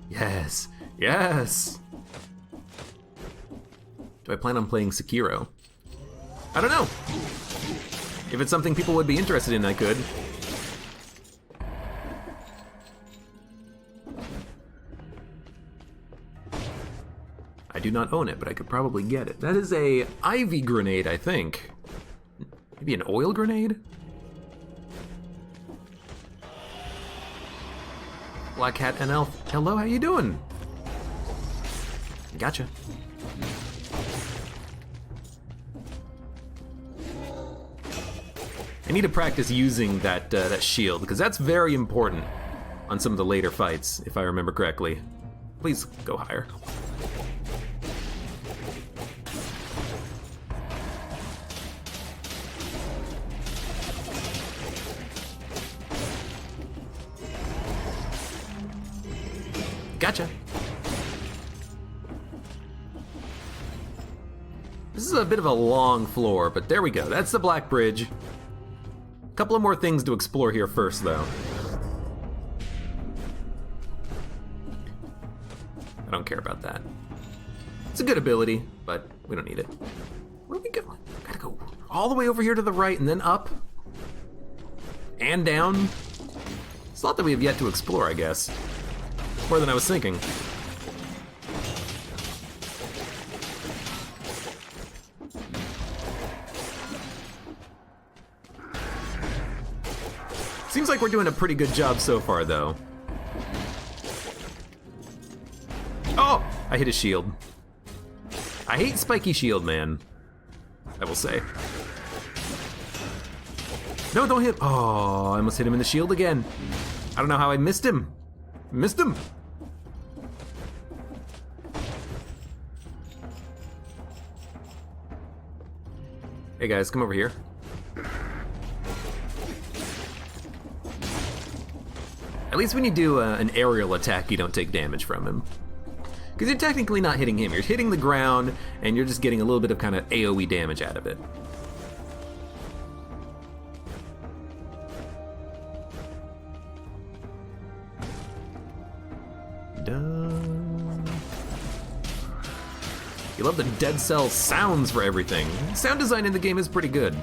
Yes. Yes. Do I plan on playing Sekiro? I don't know. If it's something people would be interested in, I could. I do not own it, but I could probably get it. That is a ivy grenade, I think. Maybe an oil grenade? Black Hat and Elf. Hello, how you doing? Gotcha. I need to practice using that shield, because that's very important on some of the later fights, if I remember correctly. Please go higher. Gotcha. This is a bit of a long floor, but there we go. That's the Black Bridge. A couple of more things to explore here first, though. I don't care about that. It's a good ability, but we don't need it. Where do we go? Gotta go all the way over here to the right and then up. And down. It's a lot that we have yet to explore, I guess. More than I was thinking. Seems like we're doing a pretty good job so far, though. Oh! I hit a shield. I hate spiky shield, man. I will say. No, don't hit. Oh, I almost hit him in the shield again. I don't know how I missed him. Missed him. Hey guys, come over here. At least when you do an aerial attack, you don't take damage from him. Because you're technically not hitting him, you're hitting the ground, and you're just getting a little bit of kind of AoE damage out of it. Done. You love the Dead Cell sounds for everything. Sound design in the game is pretty good.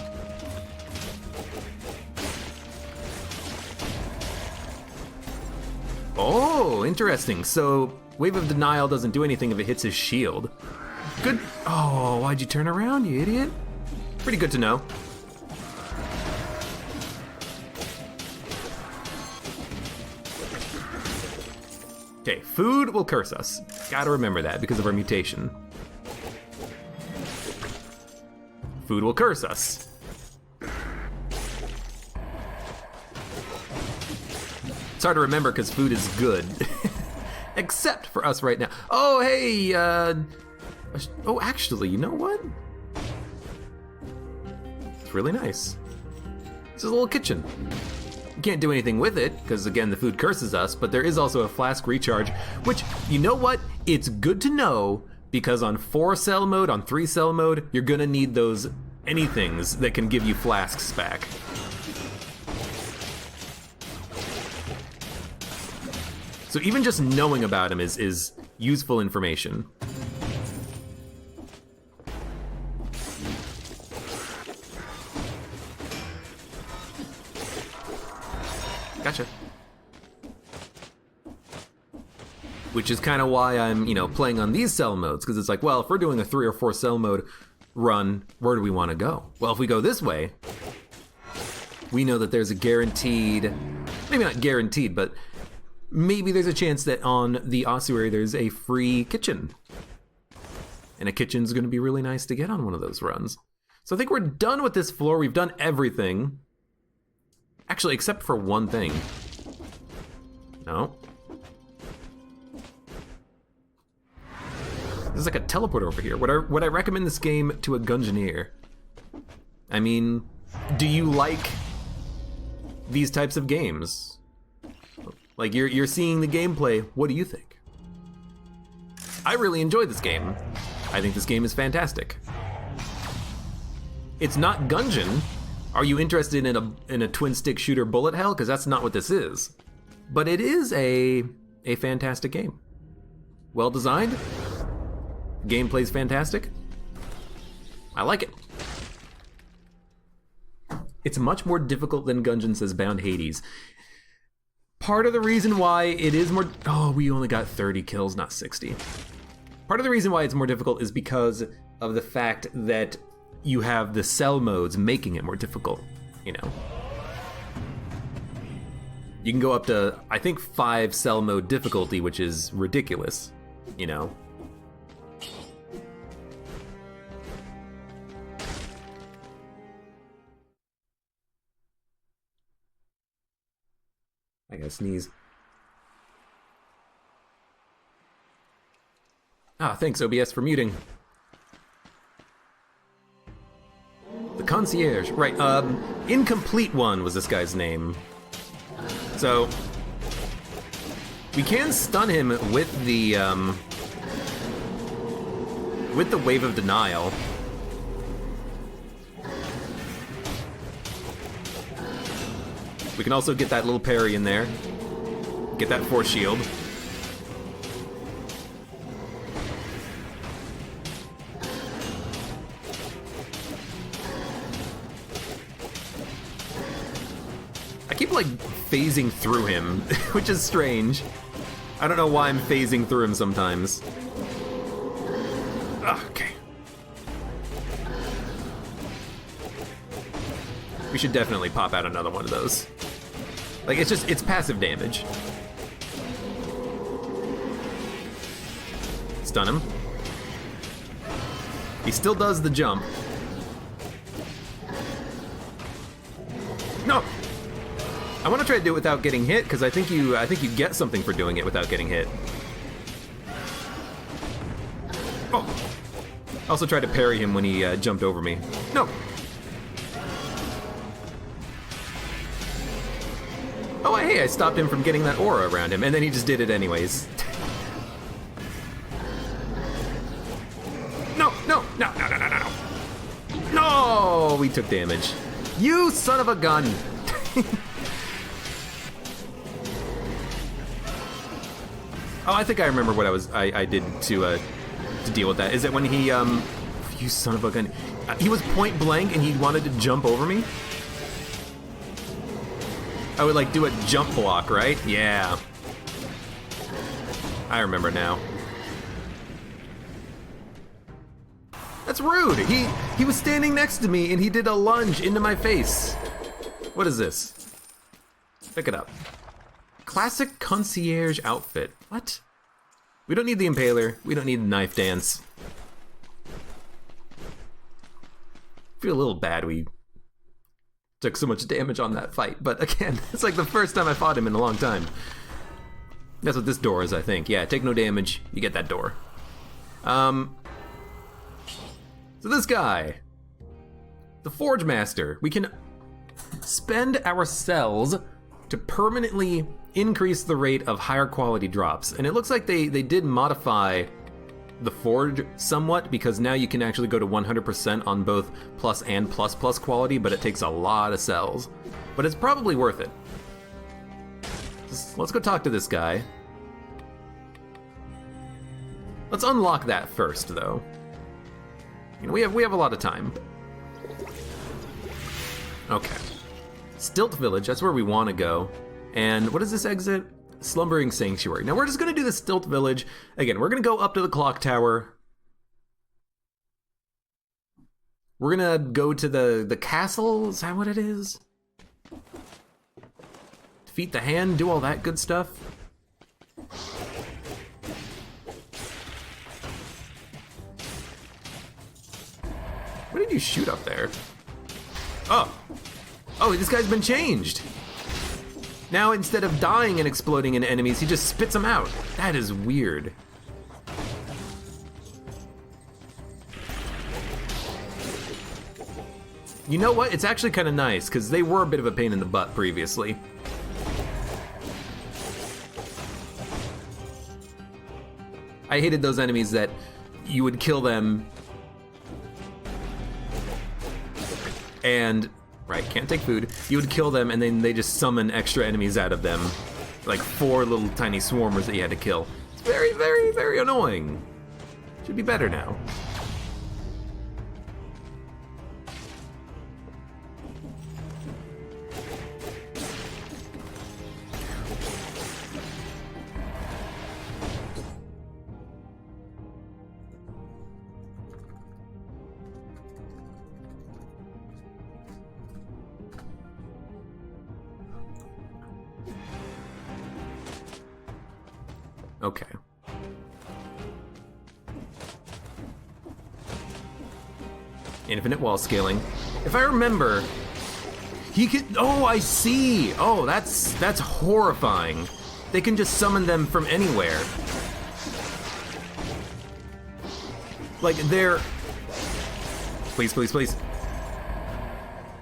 Oh, interesting. So, Wave of Denial doesn't do anything if it hits his shield. Good. Oh, why'd you turn around, you idiot? Pretty good to know. Okay, food will curse us. Gotta remember that because of our mutation. Food will curse us. It's hard to remember because food is good. Except for us right now. Oh, hey, oh, actually, you know what? It's really nice. This is a little kitchen. You can't do anything with it, because again, the food curses us, but there is also a flask recharge, which, you know what? It's good to know, because on 4-cell mode, on 3-cell mode, you're gonna need those anythings that can give you flasks back. So even just knowing about him is useful information. Gotcha. Which is kind of why I'm, playing on these cell modes, because it's like, well, if we're doing a 3 or 4 cell mode run, where do we want to go? Well, if we go this way, we know that there's a guaranteed, maybe not guaranteed, but maybe there's a chance that on the ossuary there's a free kitchen. And a kitchen's gonna be really nice to get on one of those runs. So I think we're done with this floor. We've done everything. Actually, except for one thing. No. There's like a teleporter over here. Would I recommend this game to a Gungeoneer? I mean, do you like these types of games? Like, you're seeing the gameplay, what do you think? I really enjoyed this game. I think this game is fantastic. It's not Gungeon. Are you interested in a twin-stick shooter bullet hell? Because that's not what this is. But it is a fantastic game. Well designed. Gameplay's fantastic. I like it. It's much more difficult than Gungeon Says Bound Hades. Part of the reason why it is more... Oh, we only got 30 kills, not 60. Part of the reason why it's more difficult is because of the fact that you have the cell modes making it more difficult, You can go up to, I think, 5 cell mode difficulty, which is ridiculous, I gotta sneeze. Ah, thanks OBS for muting. The concierge, right, Incomplete One was this guy's name. So, We can stun him with the Wave of Denial. We can also get that little parry in there. Get that force shield. I keep like phasing through him, which is strange. I don't know why I'm phasing through him sometimes. Okay. We should definitely pop out another one of those. Like, it's passive damage. Stun him. He still does the jump. No! I want to try to do it without getting hit, because I think you get something for doing it without getting hit. Oh! I also tried to parry him when he jumped over me. No! Oh, hey, I stopped him from getting that aura around him, and then he just did it anyways. No, no, no, no, no, no, no. No, we took damage. You son of a gun. Oh, I think I remember what I did to deal with that. Is it when he, you son of a gun. He was point blank and he wanted to jump over me? I would like do a jump block, right? Yeah. I remember now. That's rude. He was standing next to me and he did a lunge into my face. What is this? Pick it up. Classic concierge outfit. What? We don't need the impaler. We don't need the knife dance. Feel a little bad we took so much damage on that fight, but again, it's like the first time I fought him in a long time. That's what this door is, I think. Yeah, take no damage, you get that door. So this guy, the Forge Master, we can spend our cells to permanently increase the rate of higher quality drops. And it looks like they did modify the Forge somewhat, because now you can actually go to 100% on both plus and plus plus quality, but it takes a lot of cells. But it's probably worth it. Let's go talk to this guy. Let's unlock that first, though. You know, we have a lot of time. Okay. Stilt Village, that's where we want to go. And what is this exit? Slumbering Sanctuary. Now we're just gonna do the Stilt Village. Again, we're gonna go up to the clock tower. We're gonna go to the castle, is that what it is? Defeat the hand, do all that good stuff. What did you shoot up there? Oh! Oh, this guy's been changed! Now, instead of dying and exploding into enemies, he just spits them out. That is weird. You know what? It's actually kind of nice, because they were a bit of a pain in the butt previously. I hated those enemies that you would kill them and... Right, can't take food. You would kill them and then they just summon extra enemies out of them. Like 4 little tiny swarmers that you had to kill. It's very, very, very annoying. Should be better now. Okay. Infinite wall scaling. If I remember, he could. Oh, I see. Oh, that's horrifying. They can just summon them from anywhere. Like they're. Please, please, please.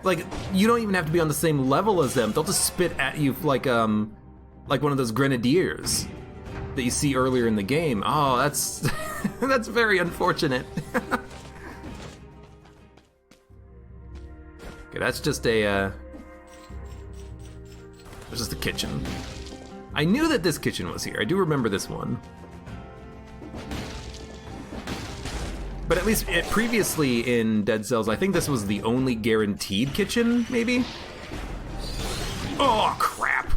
Like you don't even have to be on the same level as them. They'll just spit at you like one of those grenadiers. that you see earlier in the game. Oh, that's that's very unfortunate. Okay, that's just a kitchen. I knew that this kitchen was here. I do remember this one. But at least previously in Dead Cells, I think this was the only guaranteed kitchen, maybe? Oh, crap.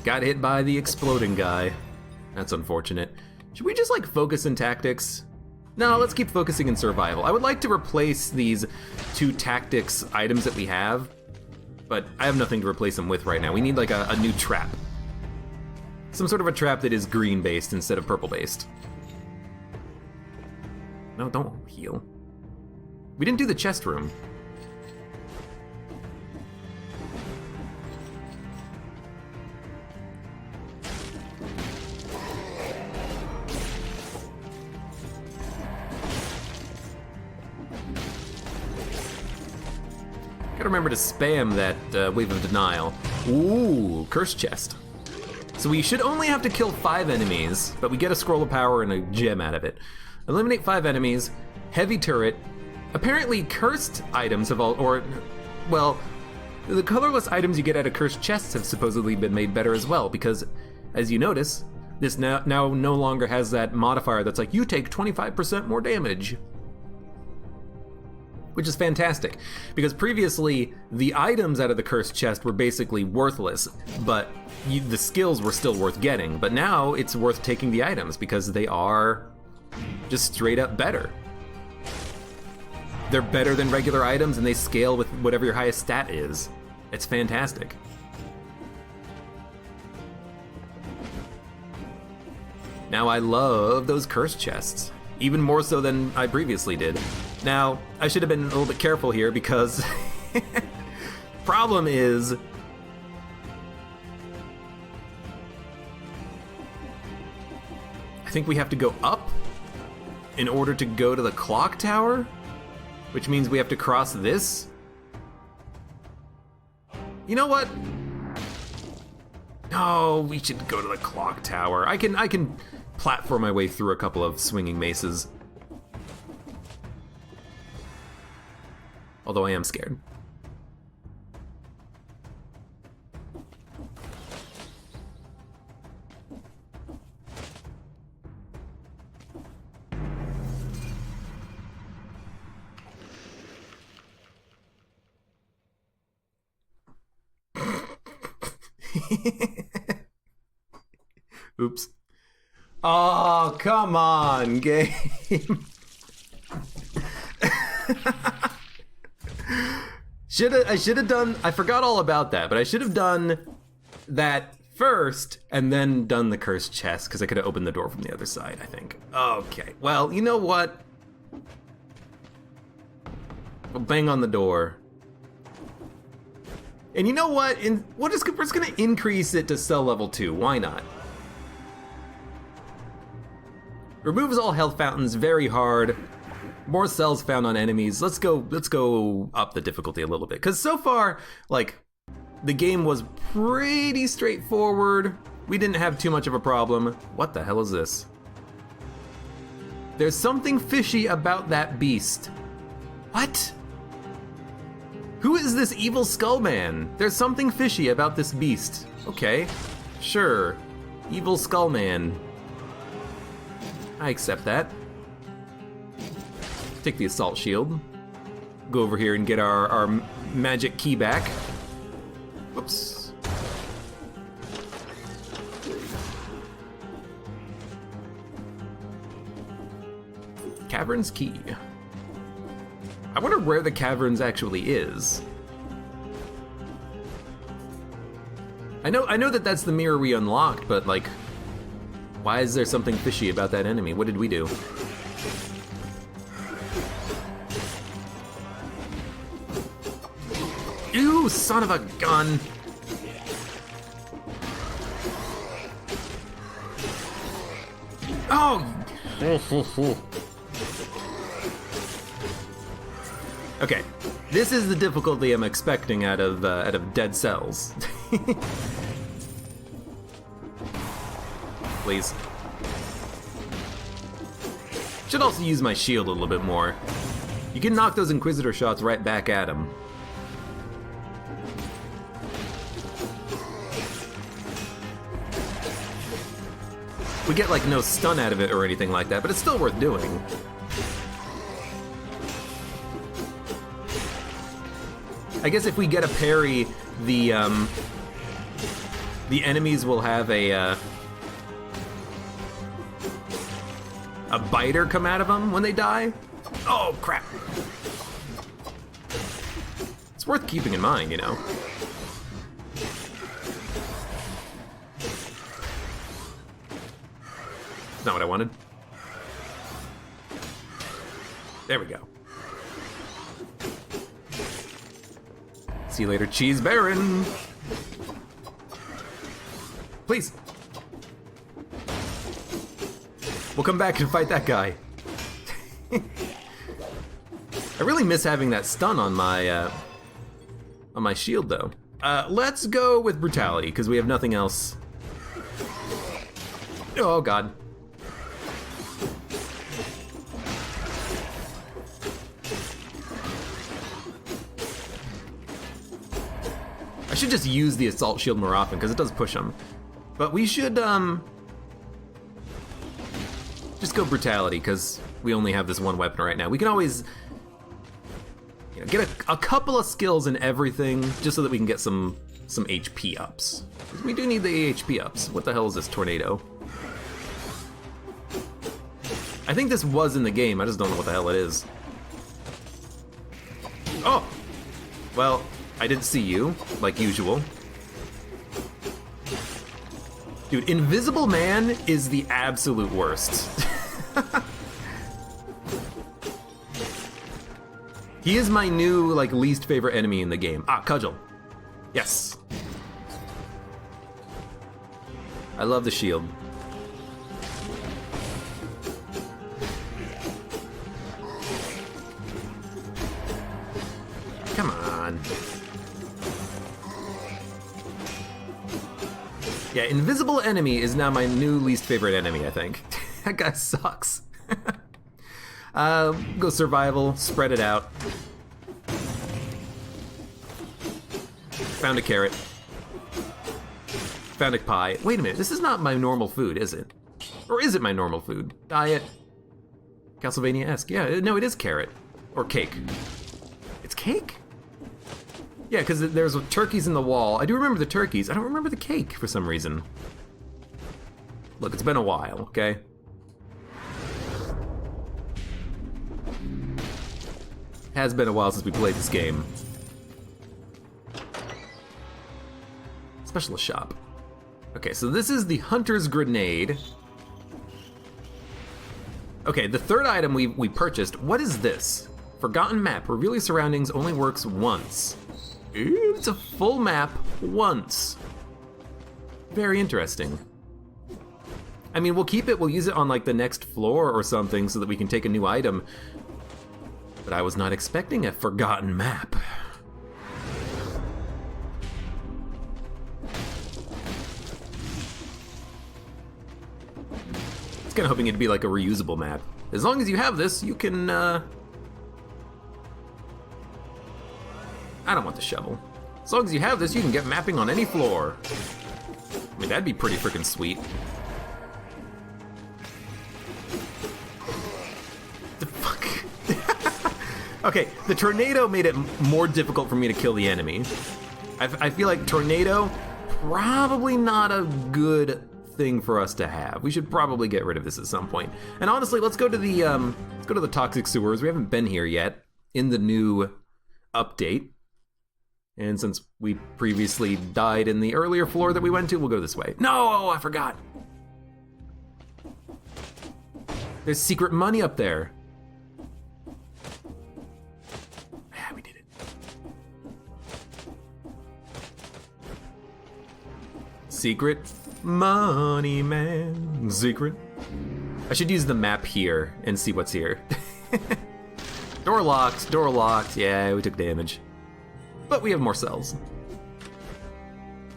Got hit by the exploding guy. That's unfortunate. Should we just like focus in tactics? No, let's keep focusing in survival. I would like to replace these 2 tactics items that we have, but I have nothing to replace them with right now. We need like a new trap. Some sort of a trap that is green based instead of purple based. No, don't heal. We didn't do the chest room. Gotta remember to spam that wave of denial. Ooh, curse chest. So we should only have to kill 5 enemies, but we get a scroll of power and a gem out of it. Eliminate 5 enemies, heavy turret. Apparently cursed items have all, or, well, the colorless items you get out of cursed chests have supposedly been made better as well, because as you notice, this now no longer has that modifier that's like, you take 25% more damage. Which is fantastic, because previously the items out of the cursed chest were basically worthless, but the skills were still worth getting. But now it's worth taking the items because they are just straight up better. They're better than regular items and they scale with whatever your highest stat is. It's fantastic. Now I love those cursed chests, even more so than I previously did. Now, I should have been a little bit careful here because problem is I think we have to go up in order to go to the clock tower, which means we have to cross this. You know what? No, we should go to the clock tower. I can platform my way through a couple of swinging maces. Although I am scared. Oops. Oh, come on, game. I should have done, I forgot all about that, but I should have done that first and then done the cursed chest because I could have opened the door from the other side, I think. Okay, well, you know what? We'll bang on the door. And you know what? We're just gonna increase it to cell level 2, why not? Removes all health fountains, very hard. More cells found on enemies. Let's go up the difficulty a little bit. Because so far, like, the game was pretty straightforward. We didn't have too much of a problem. What the hell is this? There's something fishy about that beast. What? Who is this evil skull man? There's something fishy about this beast. Okay, sure. Evil skull man. I accept that. Take the assault shield. Go over here and get our magic key back. Whoops. Cavern's key. I wonder where the caverns actually is. I know that that's the mirror we unlocked, but like, why is there something fishy about that enemy? What did we do? You son of a gun! Oh! Okay. This is the difficulty I'm expecting out of Dead Cells. Please. Should also use my shield a little bit more. You can knock those Inquisitor shots right back at him. We get like no stun out of it or anything like that, but it's still worth doing. I guess if we get a parry, the enemies will have a biter come out of them when they die. Oh, crap. It's worth keeping in mind, you know. Not what I wanted. There we go. See you later, Cheese Baron. Please. We'll come back and fight that guy. I really miss having that stun on my shield, though. Let's go with brutality because we have nothing else. Oh God. I should just use the assault shield more often because it does push them. But we should just go brutality because we only have this one weapon right now. We can always get a couple of skills in everything just so that we can get some HP ups. We do need the HP ups. What the hell is this tornado? I think this was in the game. I just don't know what the hell it is. Oh! Well, I didn't see you, like usual. Dude, Invisible Man is the absolute worst. He is my new, like, least favorite enemy in the game. Ah, Cudgel. Yes. I love the shield. Come on. Yeah, Invisible Enemy is now my new least favorite enemy, I think. That guy sucks. Go survival, spread it out. Found a carrot. Found a pie. Wait a minute, this is not my normal food, is it? Or is it my normal food? Diet. Castlevania-esque. Yeah, no, it is carrot. Or cake. It's cake? Yeah, because there's turkeys in the wall. I do remember the turkeys. I don't remember the cake for some reason. Look, it's been a while, okay? Has been a while since we played this game. Specialist shop. Okay, so this is the Hunter's Grenade. Okay, the third item we purchased, what is this? Forgotten map, reveal your surroundings only works once. Ooh, it's a full map once. Very interesting. I mean, we'll keep it, we'll use it on like the next floor or something so that we can take a new item. But I was not expecting a forgotten map. I was kind of hoping it'd be like a reusable map. As long as you have this, you can, I don't want the shovel. As long as you have this, you can get mapping on any floor. I mean, that'd be pretty freaking sweet. The fuck? Okay, the tornado made it more difficult for me to kill the enemy. I feel like tornado, probably not a good thing for us to have. We should probably get rid of this at some point. And honestly, let's go to the toxic sewers. We haven't been here yet in the new update. And since we previously died in the earlier floor that we went to, we'll go this way. No, I forgot. There's secret money up there. Yeah, we did it. Secret money, man. Secret. I should use the map here and see what's here. Door locked, door locked. Yeah, we took damage. But we have more cells.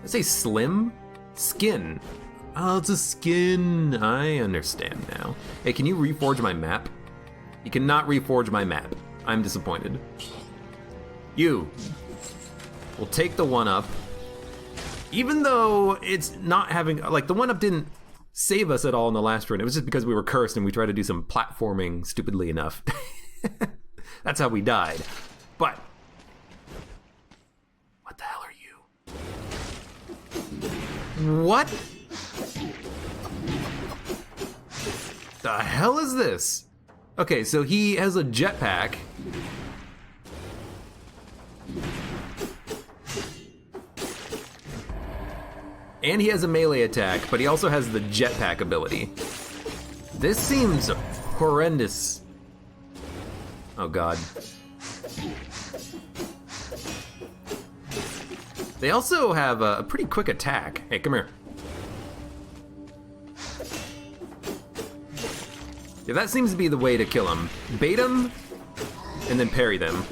I say slim? Skin. Oh, it's a skin. I understand now. Hey, can you reforge my map? You cannot reforge my map. I'm disappointed. You will take the 1-up. Even though it's not having, like, the 1-up didn't save us at all in the last run. It was just because we were cursed and we tried to do some platforming stupidly enough. That's how we died. But what the hell are you? What the hell is this? Okay, so he has a jetpack. And he has a melee attack, but he also has the jetpack ability. This seems horrendous. Oh god. They also have a pretty quick attack. Hey, come here. Yeah, that seems to be the way to kill him. Bait him, and then parry them.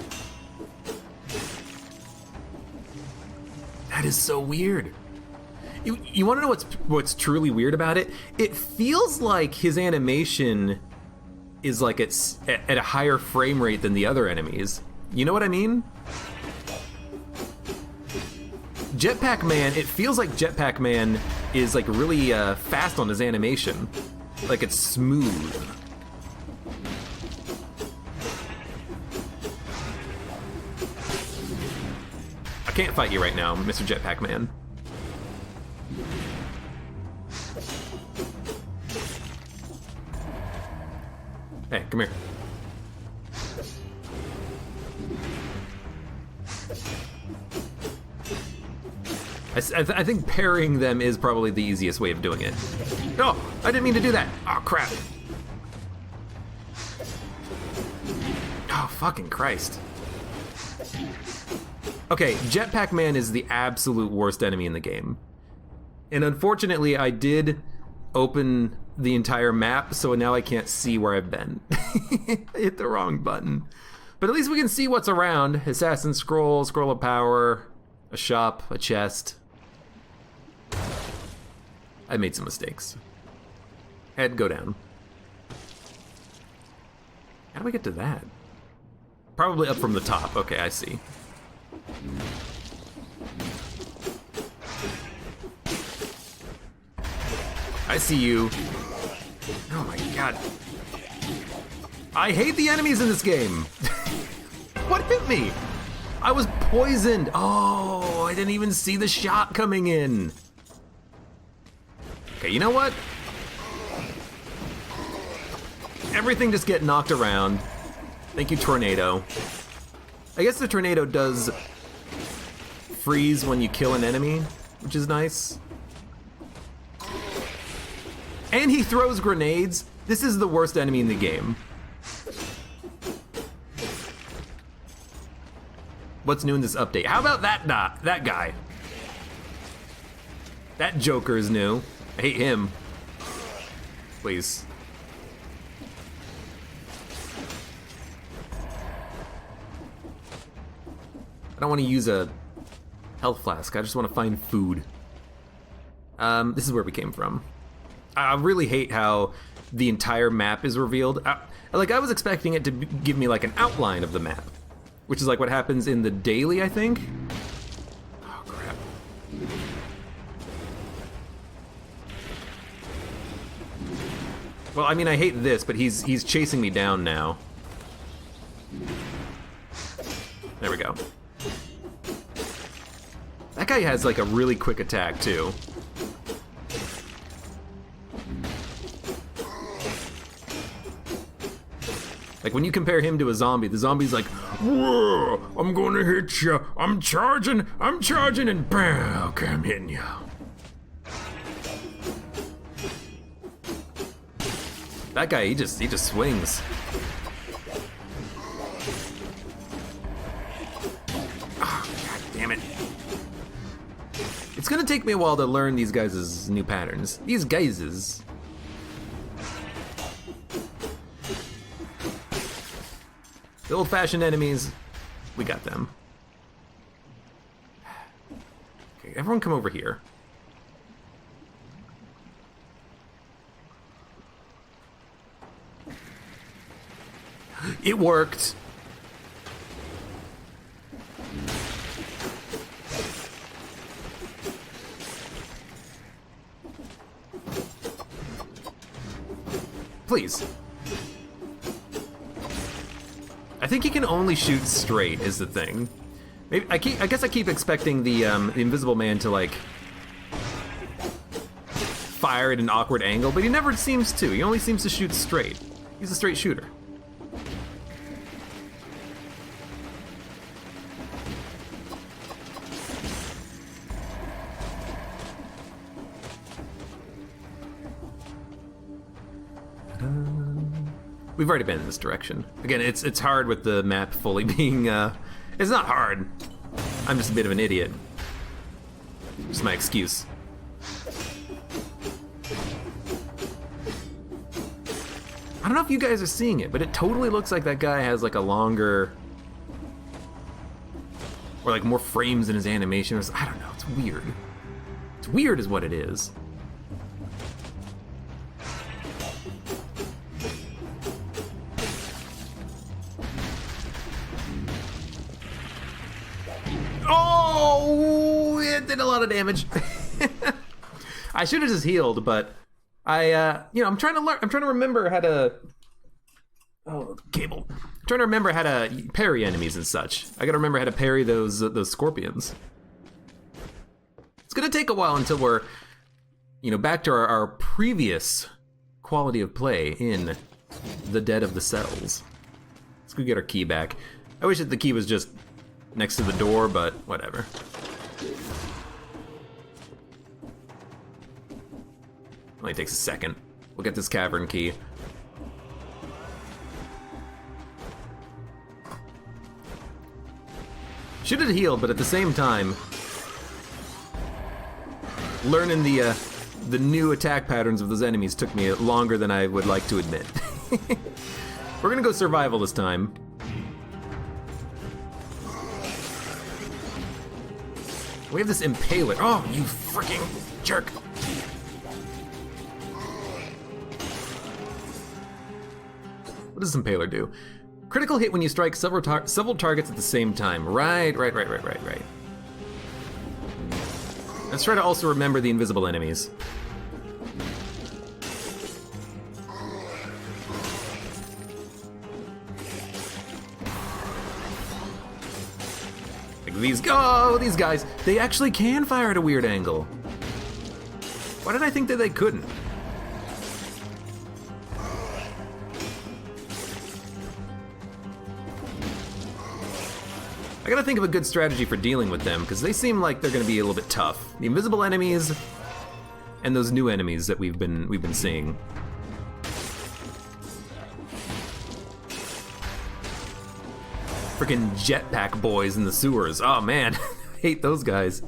That is so weird. You want to know what's truly weird about it? It feels like his animation is like it's at a higher frame rate than the other enemies. You know what I mean? Jetpack Man, it feels like Jetpack Man is like really fast on his animation. Like it's smooth. I can't fight you right now, Mr. Jetpack Man. Hey, come here. I think parrying them is probably the easiest way of doing it. Oh, I didn't mean to do that. Oh, crap. Oh, fucking Christ. Okay, Jetpack Man is the absolute worst enemy in the game. And unfortunately, I did open the entire map, so now I can't see where I've been. I hit the wrong button. But at least we can see what's around. Assassin's Scroll, Scroll of Power, a shop, a chest. I made some mistakes. Head, go down. How do I get to that? Probably up from the top. Okay, I see. I see you. Oh my god. I hate the enemies in this game. What hit me? I was poisoned. Oh, I didn't even see the shot coming in. Okay, you know what? Everything just get knocked around. Thank you, Tornado. I guess the Tornado does freeze when you kill an enemy, which is nice. And he throws grenades. This is the worst enemy in the game. What's new in this update? How about that guy? That Joker is new. I hate him. Please. I don't want to use a health flask. I just want to find food. This is where we came from. I really hate how the entire map is revealed. I was expecting it to give me like an outline of the map, which is like what happens in the daily, I think. Oh crap. Well, I mean, I hate this, but he's chasing me down now. There we go. That guy has like a really quick attack too. Like when you compare him to a zombie, the zombie's like, whoa, I'm gonna hit you. I'm charging, and bam, okay, I'm hitting you. That guy, he just swings. Oh, god damn it. It's gonna take me a while to learn these guys' new patterns. These guys'. The old-fashioned enemies, we got them. Okay, everyone come over here. It worked! Please. I think he can only shoot straight is the thing. Maybe I guess I keep expecting the Invisible Man to like fire at an awkward angle, but he never seems to. He only seems to shoot straight. He's a straight shooter. We've already been in this direction. Again, it's hard with the map fully being, it's not hard. I'm just a bit of an idiot. Just my excuse. I don't know if you guys are seeing it, but it totally looks like that guy has like a longer, or like more frames in his animation. I don't know, it's weird. It's weird is what it is. Oh, it did a lot of damage. I should have just healed, but I'm trying to learn. I'm trying to remember how to. Oh, cable. I'm trying to remember how to parry enemies and such. I gotta remember how to parry those scorpions. It's gonna take a while until we're, back to our previous quality of play in the Dead of the Cells. Let's go get our key back. I wish that the key was just next to the door, but whatever. Only takes a second. We'll get this cavern key. Should have healed, but at the same time, learning the new attack patterns of those enemies took me longer than I would like to admit. We're gonna go survival this time. We have this impaler. Oh, you freaking jerk. What does this impaler do? Critical hit when you strike several targets at the same time. Right. Let's try to also remember the invisible enemies. These guys, they actually can fire at a weird angle. Why did I think that they couldn't? I gotta think of a good strategy for dealing with them, because they seem like they're gonna be a little bit tough. The invisible enemies and those new enemies that we've been seeing. Freaking jetpack boys in the sewers. Oh man, I hate those guys.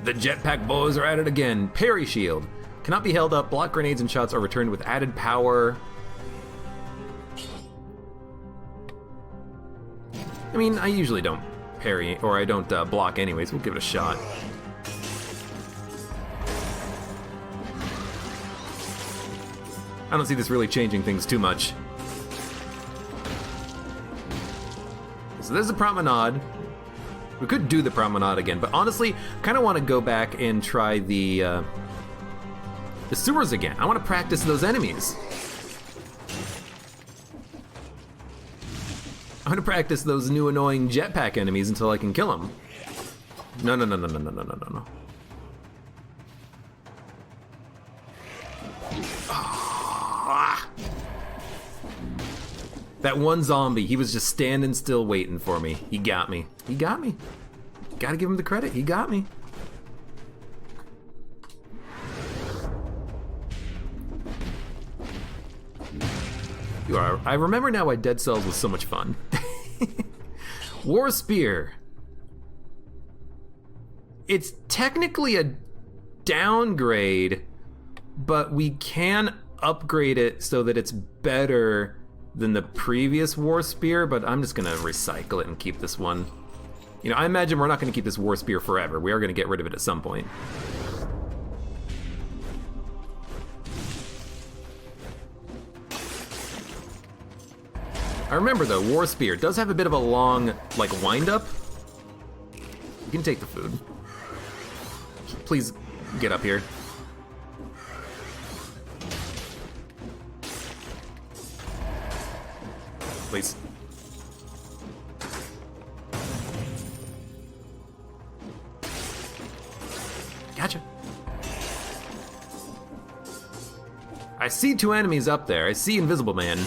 The jetpack boys are at it again. Parry shield. Cannot be held up. Block grenades and shots are returned with added power. I mean, I usually don't parry, or I don't block anyways. We'll give it a shot. I don't see this really changing things too much. So there's the promenade. We could do the promenade again, but honestly, I kind of want to go back and try the sewers again. I want to practice those enemies. I want to practice those new annoying jetpack enemies until I can kill them. No. That one zombie, he was just standing still waiting for me. He got me. Gotta give him the credit, he got me. I remember now why Dead Cells was so much fun. War Spear. It's technically a downgrade, but we can upgrade it so that it's better than the previous War Spear, but I'm just gonna recycle it and keep this one. You know, I imagine we're not gonna keep this War Spear forever. We are gonna get rid of it at some point. I remember though, War Spear does have a bit of a long, like, wind-up. You can take the food. Please get up here. Please. Gotcha. I see 2 enemies up there. I see Invisible Man.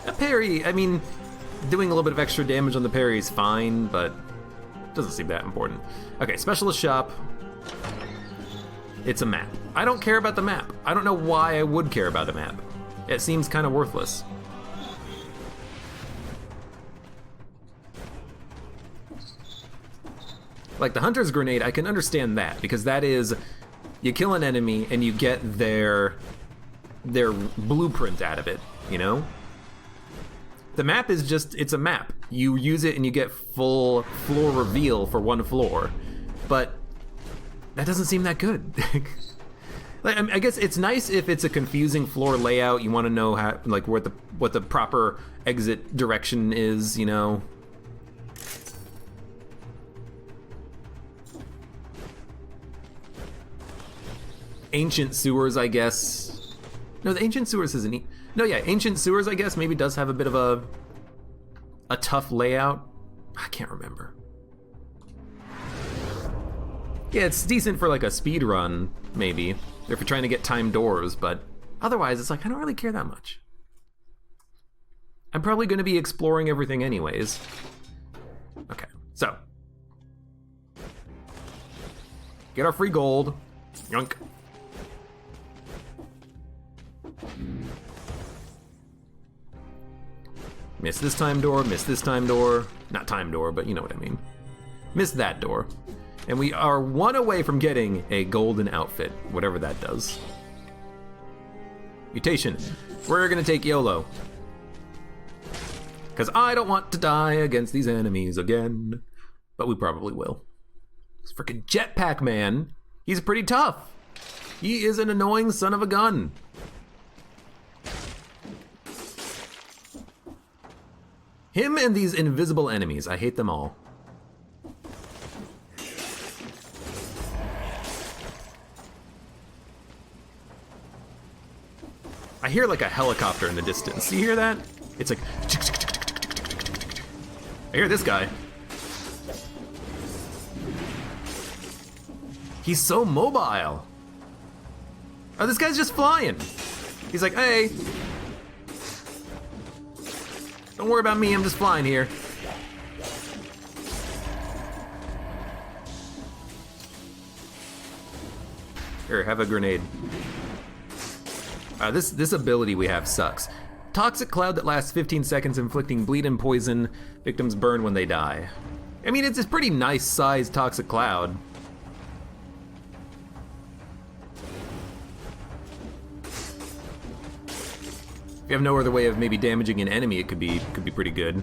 A parry, I mean, doing a little bit of extra damage on the parry is fine, but it doesn't seem that important. Okay, Specialist Shop. It's a map. I don't care about the map. I don't know why I would care about a map. It seems kind of worthless. Like the Hunter's Grenade, I can understand that, because that is, you kill an enemy and you get their blueprint out of it, you know? The map is just, it's a map. You use it and you get full floor reveal for one floor, but that doesn't seem that good. Like, I guess it's nice if it's a confusing floor layout. You want to know how, like, what the proper exit direction is, you know. Ancient Sewers, I guess. No, the Ancient Sewers isn't. No, yeah, Ancient Sewers, I guess, maybe does have a bit of a tough layout. I can't remember. Yeah, it's decent for like a speed run, maybe, if you're trying to get timed doors, but otherwise it's like, I don't really care that much. I'm probably gonna be exploring everything anyways. Okay, so. Get our free gold. Yunk. Miss this time door, miss this time door. Not time door, but you know what I mean. Miss that door. And we are 1 away from getting a golden outfit, whatever that does. Mutation. We're gonna take YOLO. Because I don't want to die against these enemies again. But we probably will. This freaking Jetpack Man, he's pretty tough. He is an annoying son of a gun. Him and these invisible enemies, I hate them all. I hear like a helicopter in the distance. You hear that? It's like... I hear this guy. He's so mobile. Oh, this guy's just flying. He's like, hey. Don't worry about me, I'm just flying here. Here, have a grenade. This ability we have sucks. Toxic cloud that lasts 15 seconds, inflicting bleed and poison. Victims burn when they die. I mean, it's a pretty nice sized toxic cloud. If you have no other way of maybe damaging an enemy, it could be pretty good.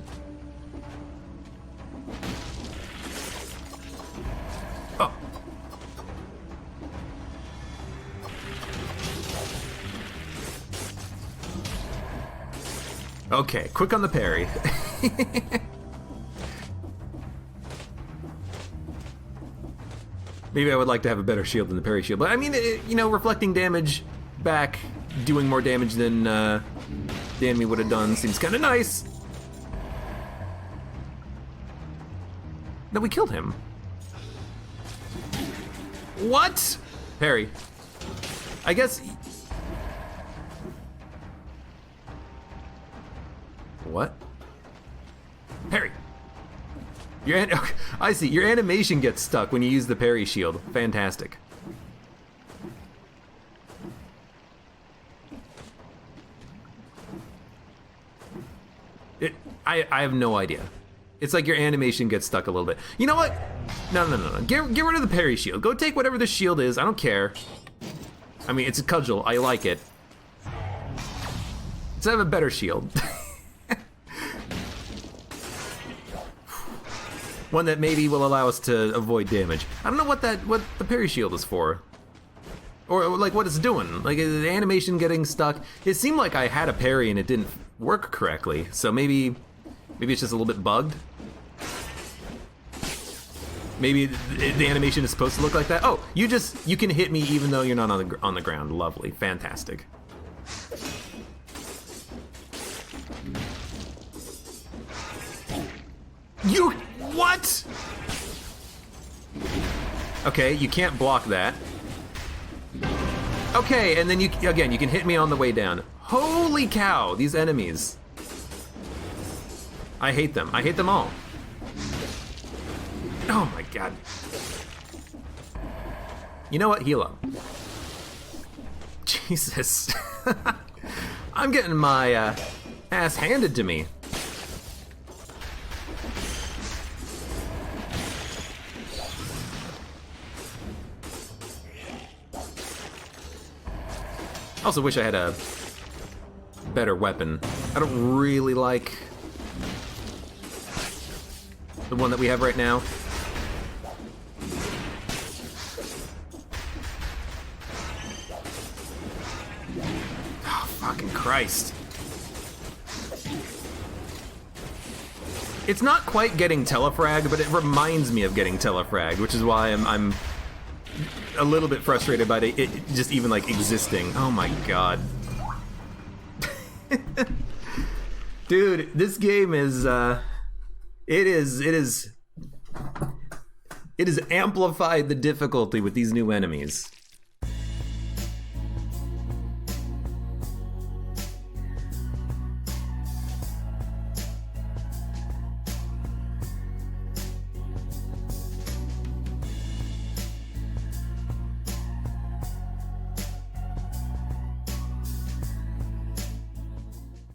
Oh. Okay, quick on the parry. Maybe I would like to have a better shield than the parry shield, but I mean, you know, reflecting damage back, doing more damage than the enemy would have done seems kind of nice. No, we killed him. What? Parry. I guess. What? Parry. I see. Your animation gets stuck when you use the parry shield. Fantastic. I have no idea. It's like your animation gets stuck a little bit. You know what? No. Get rid of the parry shield. Go take whatever the shield is. I don't care. I mean, it's a cudgel. I like it. Let's have a better shield. One that maybe will allow us to avoid damage. I don't know what the parry shield is for. Or like what it's doing. Like the animation getting stuck. It seemed like I had a parry and it didn't work correctly. So maybe it's just a little bit bugged. Maybe the animation is supposed to look like that. Oh, you can hit me even though you're not on the ground. Lovely, fantastic. You what? Okay, you can't block that. Okay, and then you can hit me on the way down. Holy cow, these enemies. I hate them. I hate them all. Oh my god. You know what? Heal up. Jesus. I'm getting my ass handed to me. I also wish I had a better weapon. I don't really like the one that we have right now. Oh, fucking Christ. It's not quite getting telefrag, but it reminds me of getting telefrag, which is why I'm a little bit frustrated by it just even like existing. Oh my god. Dude, this game is it is amplified the difficulty with these new enemies.